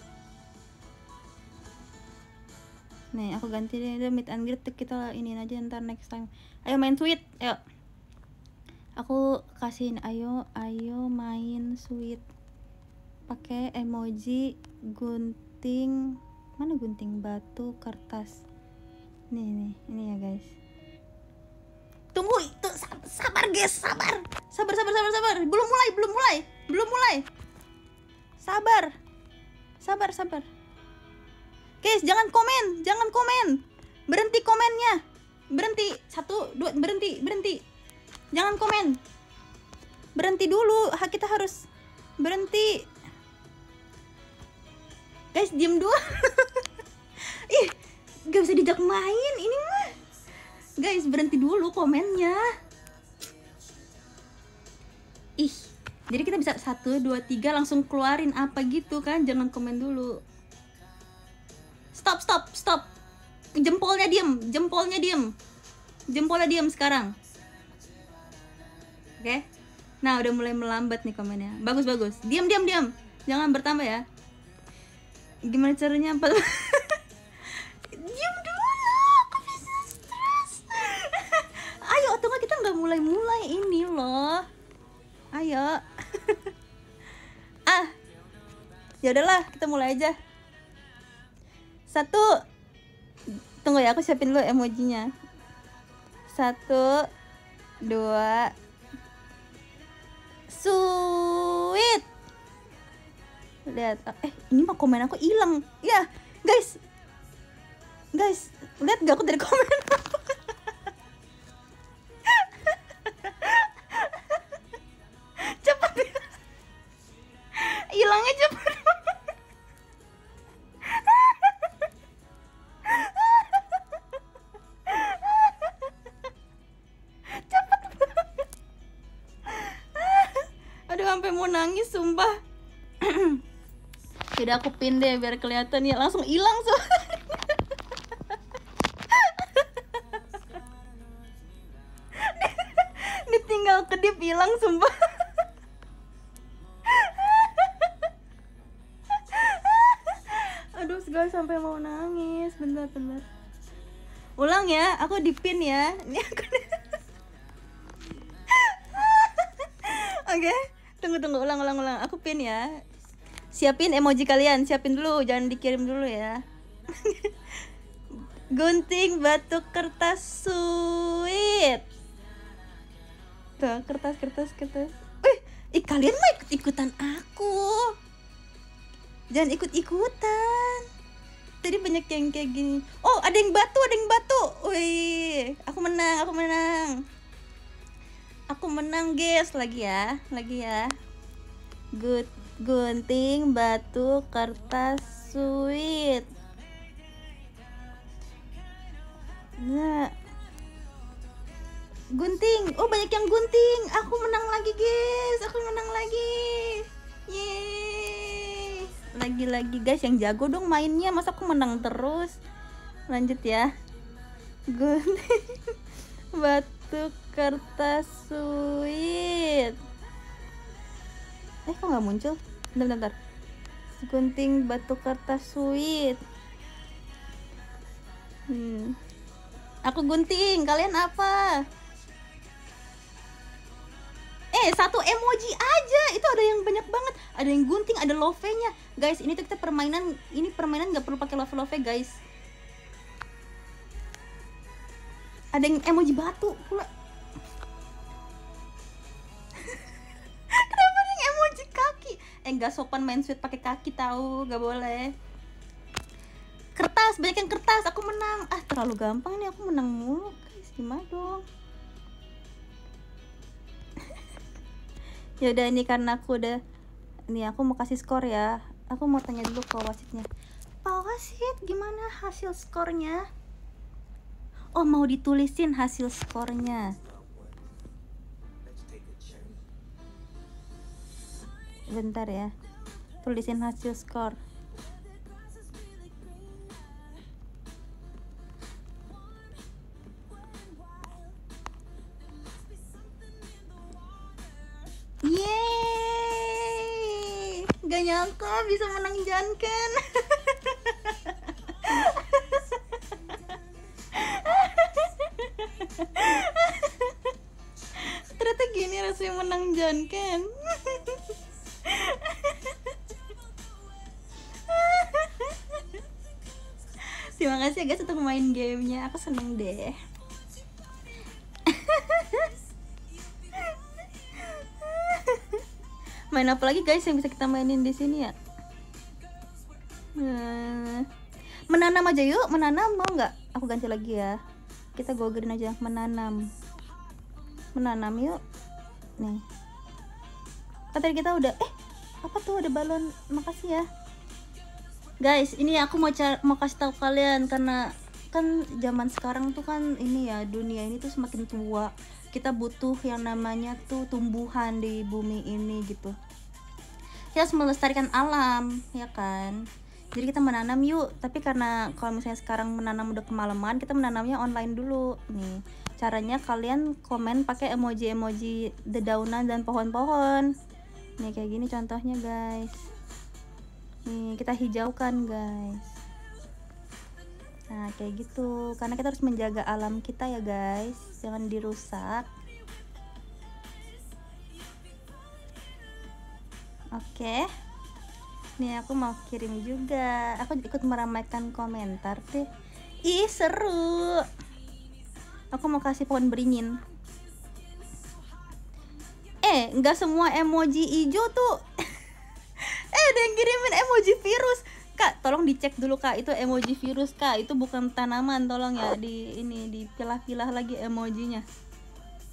Nih aku ganti deh, meet and greet kita ini aja ntar next time. Ayo main sweet, ayo. Aku kasihin ayo main sweet. Pakai emoji gunting, mana gunting batu kertas. Nih ini ya guys. Tunggu itu, sabar guys, sabar. Belum mulai. Sabar. Guys, jangan komen. Berhenti komennya. Berhenti. 1, 2, berhenti. Jangan komen. Berhenti dulu. Kita harus berhenti. Guys, diam dulu. Ih, gak bisa dijak main ini mah. Guys, berhenti dulu komennya. Ih, jadi kita bisa 1, 2, 3 langsung keluarin apa gitu kan. Jangan komen dulu. Stop. Jempolnya diem sekarang. Oke. Nah, udah mulai melambat nih komennya. Bagus. Diam. Jangan bertambah ya. Gimana caranya? Diam dulu. Aku bisa stres. Ayo, atau nggak kita nggak mulai ini loh. Ayo. Ya udahlah, kita mulai aja. 1, tunggu ya, aku siapin dulu emojinya. 1, 2, sweet. Lihat, ini mah komen aku hilang. Ya, guys, lihat gak aku dari komen aku? Cepat, hilangnya cepat. Sampai mau nangis sumpah. Yaudah aku pin deh biar kelihatan ya, langsung hilang ditinggal kedip hilang sumpah. Aduh guys, sampai mau nangis. Bentar. Ulang ya, aku di pin ya. Ini aku Oke. Tunggu, ulang. Aku pin ya. Siapin emoji kalian, siapin dulu, jangan dikirim dulu ya. Gunting batu kertas sweet. Tuh, kertas. Kalian mau ikut-ikutan aku. Jangan ikut-ikutan. Tadi banyak yang kayak gini. Oh, ada yang batu. Wih, aku menang. Aku menang guys, lagi ya. Gunting batu kertas sweet. Nah, gunting. Oh, banyak yang gunting. Aku menang lagi guys. Yeay. Lagi guys, yang jago dong mainnya. Masa aku menang terus. Lanjut ya. Gunting batu kertas sweet. Kok nggak muncul? Bentar. Gunting batu kertas sweet. Aku gunting, kalian apa? 1 emoji aja. Itu ada yang banyak banget. Ada yang gunting, ada love-nya. Guys, ini tuh kita permainan nggak perlu pakai love guys. Ada yang emoji batu pula. Kenapa ada yang emoji kaki? Nggak sopan main sweet pakai kaki tahu, nggak boleh. Kertas, banyak yang kertas. Aku menang. Terlalu gampang nih, aku menang mulu guys. Gimana dong? Ya udah, ini karena aku udah, nih aku mau kasih skor ya. Aku mau tanya dulu ke wasitnya. Pak wasit, gimana hasil skornya? Oh, mau ditulisin hasil skornya. Bentar ya. Tulisin hasil skor. Yeay. Gak nyangka bisa menang Janken. Ternyata gini rasanya menang Janken. Terima kasih ya guys untuk main gamenya, aku seneng deh. Main apa lagi guys yang bisa kita mainin di sini ya? Menanam aja yuk, menanam mau nggak? Aku ganti lagi ya. Kita go green aja, menanam yuk. Nih. Kan tadi kita udah apa tuh ada balon, makasih ya. Guys, ini aku mau kasih tahu kalian karena kan zaman sekarang tuh kan ini ya, dunia ini tuh semakin tua. Kita butuh yang namanya tuh tumbuhan di bumi ini gitu. Kita harus melestarikan alam, ya kan? Jadi kita menanam yuk. Tapi karena kalau misalnya sekarang menanam udah kemalaman, kita menanamnya online dulu. Nih, caranya kalian komen pakai emoji-emoji dedaunan dan pohon-pohon. Nih kayak gini contohnya guys. Nih kita hijaukan guys. Nah kayak gitu, karena kita harus menjaga alam kita ya guys, jangan dirusak. Oke. Nih aku mau kirim juga, aku ikut meramaikan komentar deh. Ih seru. Aku mau kasih pohon beringin. Nggak semua emoji hijau tuh. Ada yang kirimin emoji virus. Kak, tolong dicek dulu Kak, itu emoji virus Kak, itu bukan tanaman, tolong ya dipilah-pilah lagi emojinya.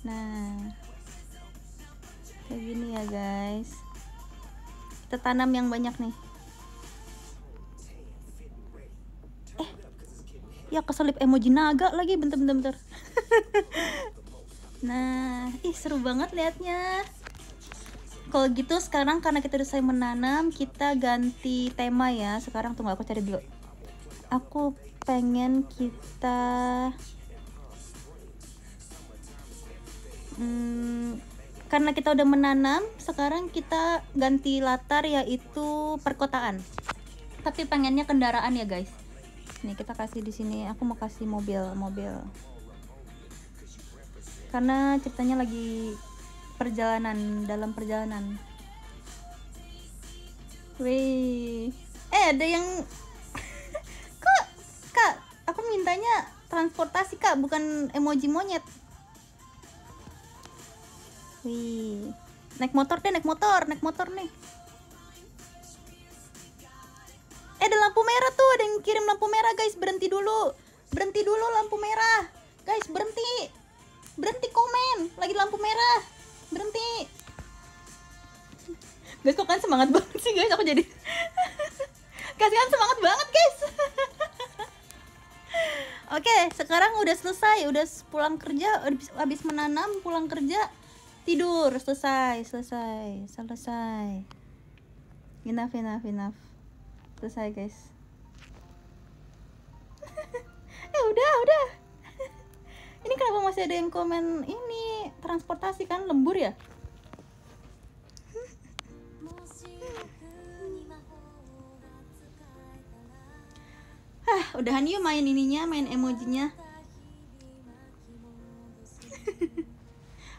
Nah, kayak gini ya guys. Kita tanam yang banyak nih. Ya keselip emoji naga lagi, bentar. Nah, seru banget liatnya. Kalau gitu sekarang karena kita udah selesai menanam, kita ganti tema ya. Sekarang tunggu aku cari dulu. Aku pengen kita karena kita udah menanam, sekarang kita ganti latar yaitu perkotaan. Tapi pengennya kendaraan ya guys. Nih kita kasih di sini. Aku mau kasih mobil. Karena ceritanya lagi dalam perjalanan. Wih, ada yang Kak, aku mintanya transportasi Kak, bukan emoji monyet. Wih, naik motor nih. Ada lampu merah tuh, ada yang kirim lampu merah guys, berhenti dulu lampu merah. Guys, berhenti komen, lagi lampu merah. Berhenti. Guys, kok kan semangat banget sih guys, aku jadi kasihan semangat banget guys. Oke, sekarang udah selesai, udah pulang kerja, habis menanam, pulang kerja, tidur, selesai. Enough. Selesai guys. Udah. Ini kenapa masih ada yang komen ini transportasi, kan lembur ya? Udahan yuk main emojinya.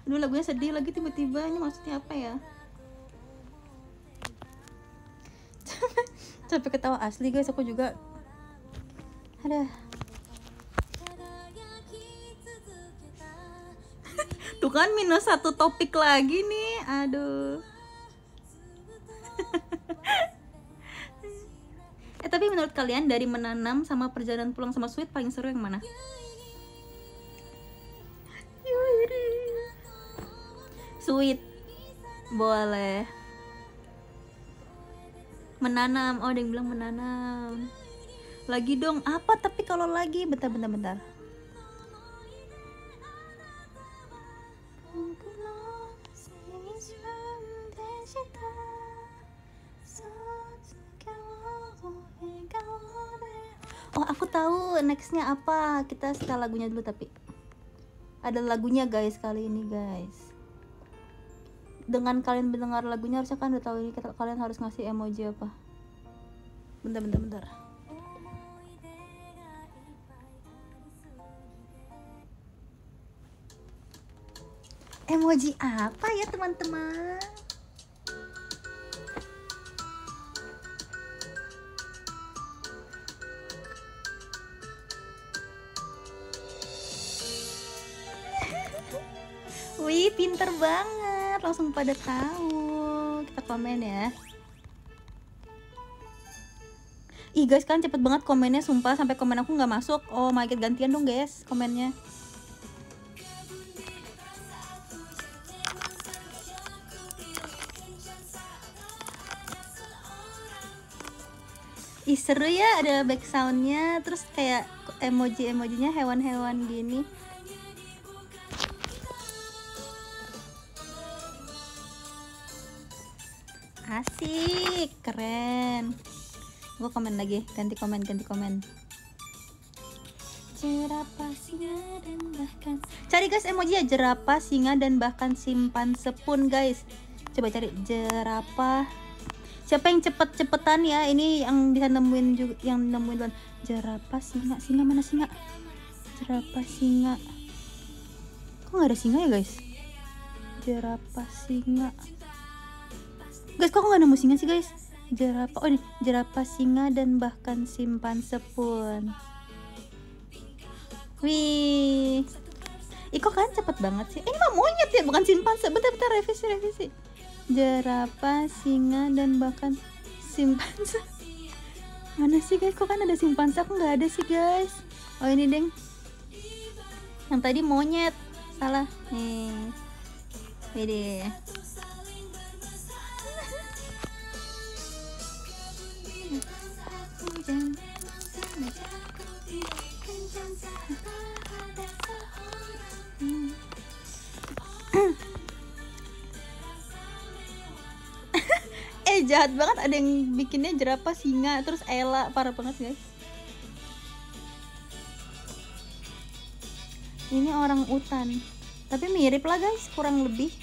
Aduh, lagunya sedih lagi tiba-tiba, ini maksudnya apa ya? Sampai ketawa asli guys, aku juga. Aduh. Tuh kan -1 topik lagi nih, aduh. Tapi menurut kalian dari menanam sama perjalanan pulang sama Sweet paling seru yang mana? Sweet, boleh. Menanam, ada yang bilang menanam. Lagi dong, apa tapi kalau lagi? Bentar. Oh, aku tahu nextnya apa. Kita setel lagunya dulu, tapi ada lagunya guys kali ini guys. dengan kalian mendengar lagunya harusnya kan udah tahu ini kalian harus ngasih emoji apa. Bentar. Emoji apa ya teman-teman? Wih, pinter banget, langsung pada tahu. Kita komen ya. Ih guys, kan cepet banget komennya, sumpah sampai komen aku nggak masuk. Oh my god, gantian dong guys komennya. Ih seru ya, ada back soundnya, terus kayak emojinya hewan-hewan gini. Asik, keren. Gue komen lagi, ganti komen. Jerapah, singa, dan bahkan cari guys emoji ya, jerapah, singa, dan bahkan simpan sepun guys. Coba cari jerapah. Siapa yang cepet-cepetan ya, ini yang bisa nemuin juga, yang nemuin duluan. Jerapah, singa mana singa? Jerapah, singa. Kok nggak ada singa ya guys? Jerapah, singa. Guys, kok nggak nemu singa sih guys? Jerapah, oh ini jerapah, singa, dan bahkan simpan sepun. Wih, kok kan cepet banget sih? Ini mah monyet ya, bukan simpanse. Bentar, revisi. Jerapah, singa, dan bahkan simpanse. Mana sih guys? Kok kan ada simpanse? Aku nggak ada sih guys. Oh ini deng. Yang tadi monyet, salah nih. Ini. Jahat banget, ada yang bikinnya jerapah, singa, terus Ella, parah banget guys. Ini orang utan, tapi mirip lah guys, kurang lebih.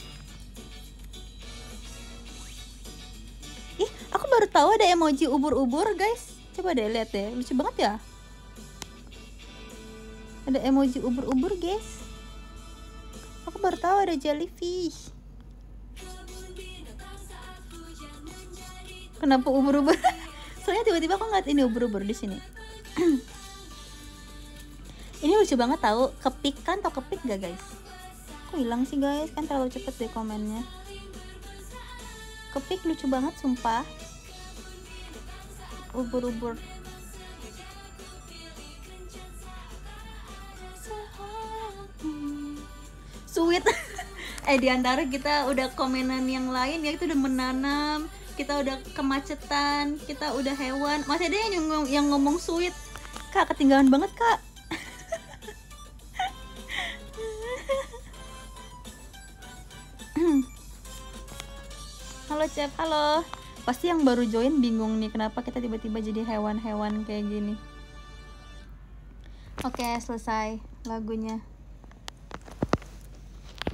Ih, aku baru tahu ada emoji ubur-ubur guys. Coba deh lihat deh, lucu banget ya. Ada emoji ubur-ubur guys. Aku baru tahu ada jellyfish. Kenapa ubur-ubur? Soalnya tiba-tiba aku ngeliat ini ubur-ubur di sini. Ini lucu banget tahu. Kepik kan, atau kepik gak guys? Kok hilang sih guys? Kan terlalu cepet deh komennya. Kepik lucu banget sumpah. Ubur-ubur. Sweet. Di antara kita udah komenan yang lain ya, itu udah menanam, kita udah kemacetan, kita udah hewan, masih ada yang ngomong sweet. Kak, ketinggalan banget kak. Halo Cep, halo. Pasti yang baru join bingung nih kenapa kita tiba-tiba jadi hewan-hewan kayak gini. Oke, selesai lagunya.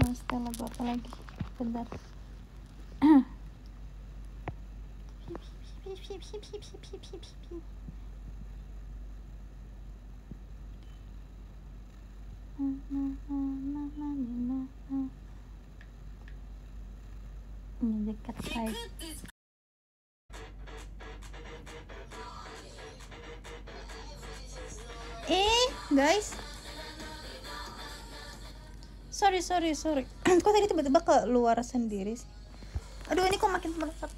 Mas, lagu apa lagi? Bentar. Ini dekat saya. Guys, sorry. Kok tadi tiba-tiba keluar sendiri sih? Aduh, ini kok makin meleset.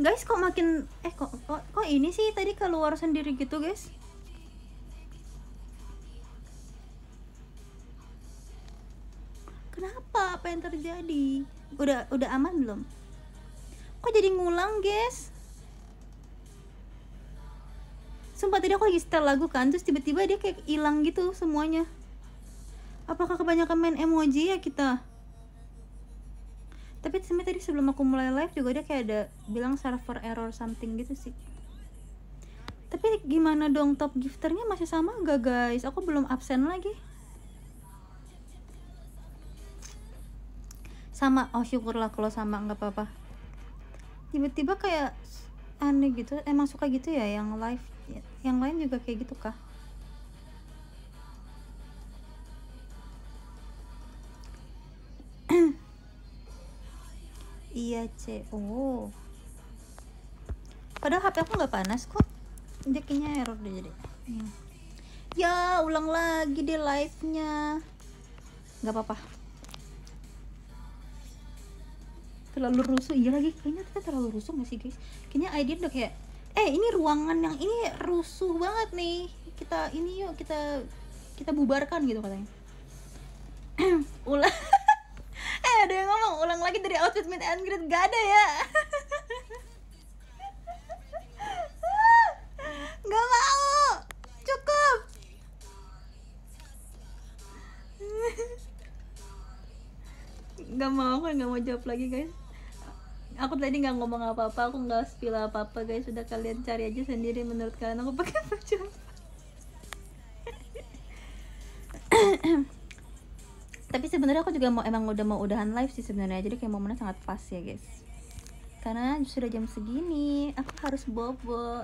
Guys, kok makin kok ini sih tadi keluar sendiri gitu guys? Kenapa? Apa yang terjadi? Udah aman belum? Kok jadi ngulang guys? Sumpah tadi aku lagi setel lagu kan, terus tiba-tiba dia kayak hilang gitu semuanya. Apakah kebanyakan main emoji ya kita? Tapi sebenarnya tadi sebelum aku mulai live juga dia kayak ada bilang server error something gitu sih. Tapi gimana dong, top gifternya masih sama gak guys? Aku belum absen lagi. Sama, oh syukurlah kalau sama, nggak apa-apa. Tiba-tiba kayak aneh gitu, emang suka gitu ya yang live, yang lain juga kayak gitu kah? Iya oh, padahal HP aku nggak panas kok, dia kayaknya error deh jadi. Ya ulang lagi deh live nya, nggak apa-apa. Terlalu rusuh, iya lagi kayaknya kita terlalu rusuh nggak sih guys? Kayaknya idea udah kayak ini ruangan yang ini rusuh banget nih, kita ini yuk kita bubarkan gitu katanya. Ulang ada yang ngomong ulang lagi dari outfit meet and greet, gak ada ya. Gak mau, cukup. Gak mau, aku gak mau jawab lagi guys. Aku tadi nggak ngomong apa-apa, aku nggak spill apa-apa guys, sudah kalian cari aja sendiri menurut kalian aku pakai baju apa. Tapi sebenarnya aku juga emang udah mau udahan live sih sebenarnya, jadi kayak momennya sangat pas ya guys, karena sudah jam segini aku harus bobo.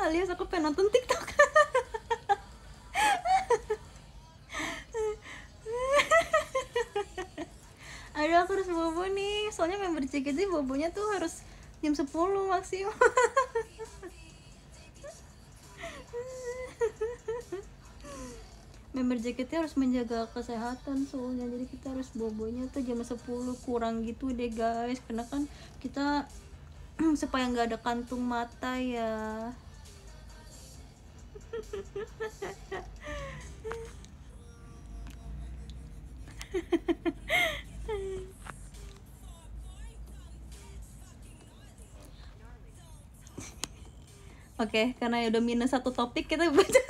Alias aku pengen nonton TikTok. Aduh aku harus bobo nih, soalnya member JKT bobonya tuh harus jam 10 maksimum. Member JKT harus menjaga kesehatan soalnya, jadi kita harus bobonya tuh jam 10 kurang gitu deh guys, karena kan kita supaya nggak ada kantung mata ya. Oke, karena udah minus satu topik kita baca.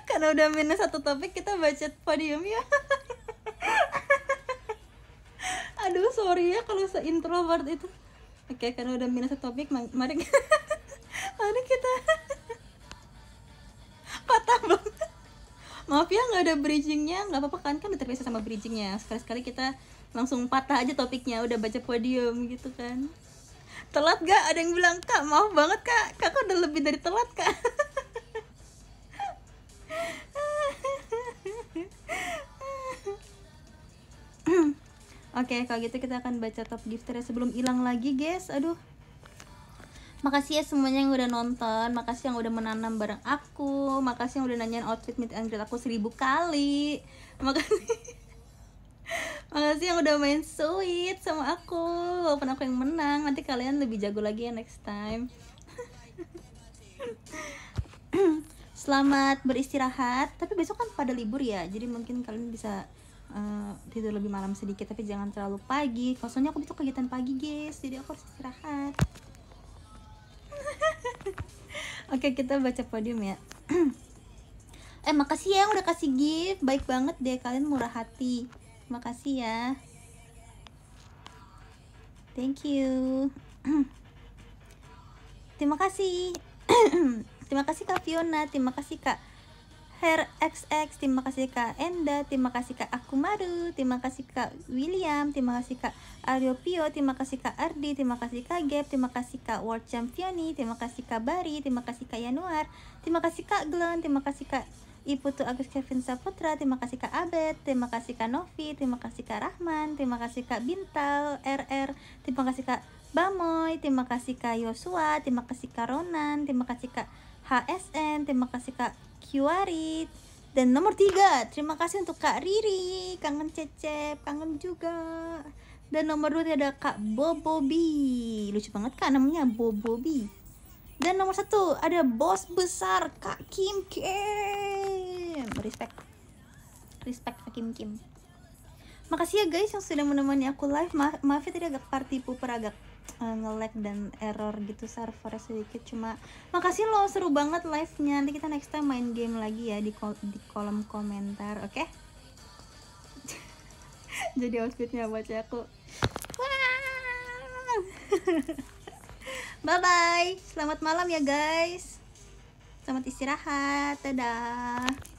Karena udah minus satu topik kita baca podium ya. Aduh sorry ya kalau se-introvert itu. Oke, karena udah minus satu topik, mari mari kita patah banget. Maaf ya nggak ada bridgingnya, nggak apa-apa kan udah terbiasa sama bridgingnya. Sekali-sekali kita langsung patah aja topiknya, udah baca podium gitu kan. Telat gak? Ada yang bilang, Kak maaf banget kak, kakak udah lebih dari telat kak. Oke, kalau gitu kita akan baca top gifter sebelum hilang lagi guys. Aduh, makasih ya semuanya yang udah nonton, makasih yang udah menanam bareng aku, makasih yang udah nanyain outfit meet and greet aku 1000 kali, makasih. Makasih yang udah main sweet sama aku, walaupun aku yang menang, nanti kalian lebih jago lagi ya next time. Selamat beristirahat, tapi besok kan pada libur ya, jadi mungkin kalian bisa tidur lebih malam sedikit, tapi jangan terlalu pagi, soalnya aku besok kegiatan pagi guys, jadi aku harus istirahat. Oke, kita baca podium ya. Makasih ya yang udah kasih gift, baik banget deh, kalian murah hati. Makasih ya, thank you. Terima kasih. Terima kasih Kak Fiona, terima kasih Kak Hair XX, terima kasih Kak Enda, terima kasih Kak Akumaru, terima kasih Kak William, terima kasih Kak Aryo Pio, terima kasih Kak Ardi, terima kasih Kak Gap, terima kasih Kak World Championi, terima kasih Kak Bari, terima kasih Kak Yanuar, terima kasih Kak Glenn, terima kasih Kak Iputu Agus Kevin Saputra, terima kasih Kak Abed, terima kasih Kak Novi, terima kasih Kak Rahman, terima kasih Kak Bintal RR, terima kasih Kak Bamoy, terima kasih Kak Yosua, terima kasih Kak Ronan, terima kasih Kak HSN, terima kasih Kak Kiwarit, dan nomor 3 terima kasih untuk Kak Riri, kangen Cecep, kangen juga. Dan nomor 2 ada Kak Bobobi, lucu banget Kak namanya Bobobi. Dan nomor 1 ada bos besar Kak Kim Kim, respect Kak Kim Kim. Makasih ya guys yang sudah menemani aku live. Maaf ya tadi agak party pooper, agak nge-lag dan error gitu servernya sedikit, cuma makasih loh, seru banget live-nya. Nanti kita next time main game lagi ya di kolom komentar, oke? Okay? Jadi outfitnya baca aku. Bye bye, selamat malam ya guys. Selamat istirahat, dadah.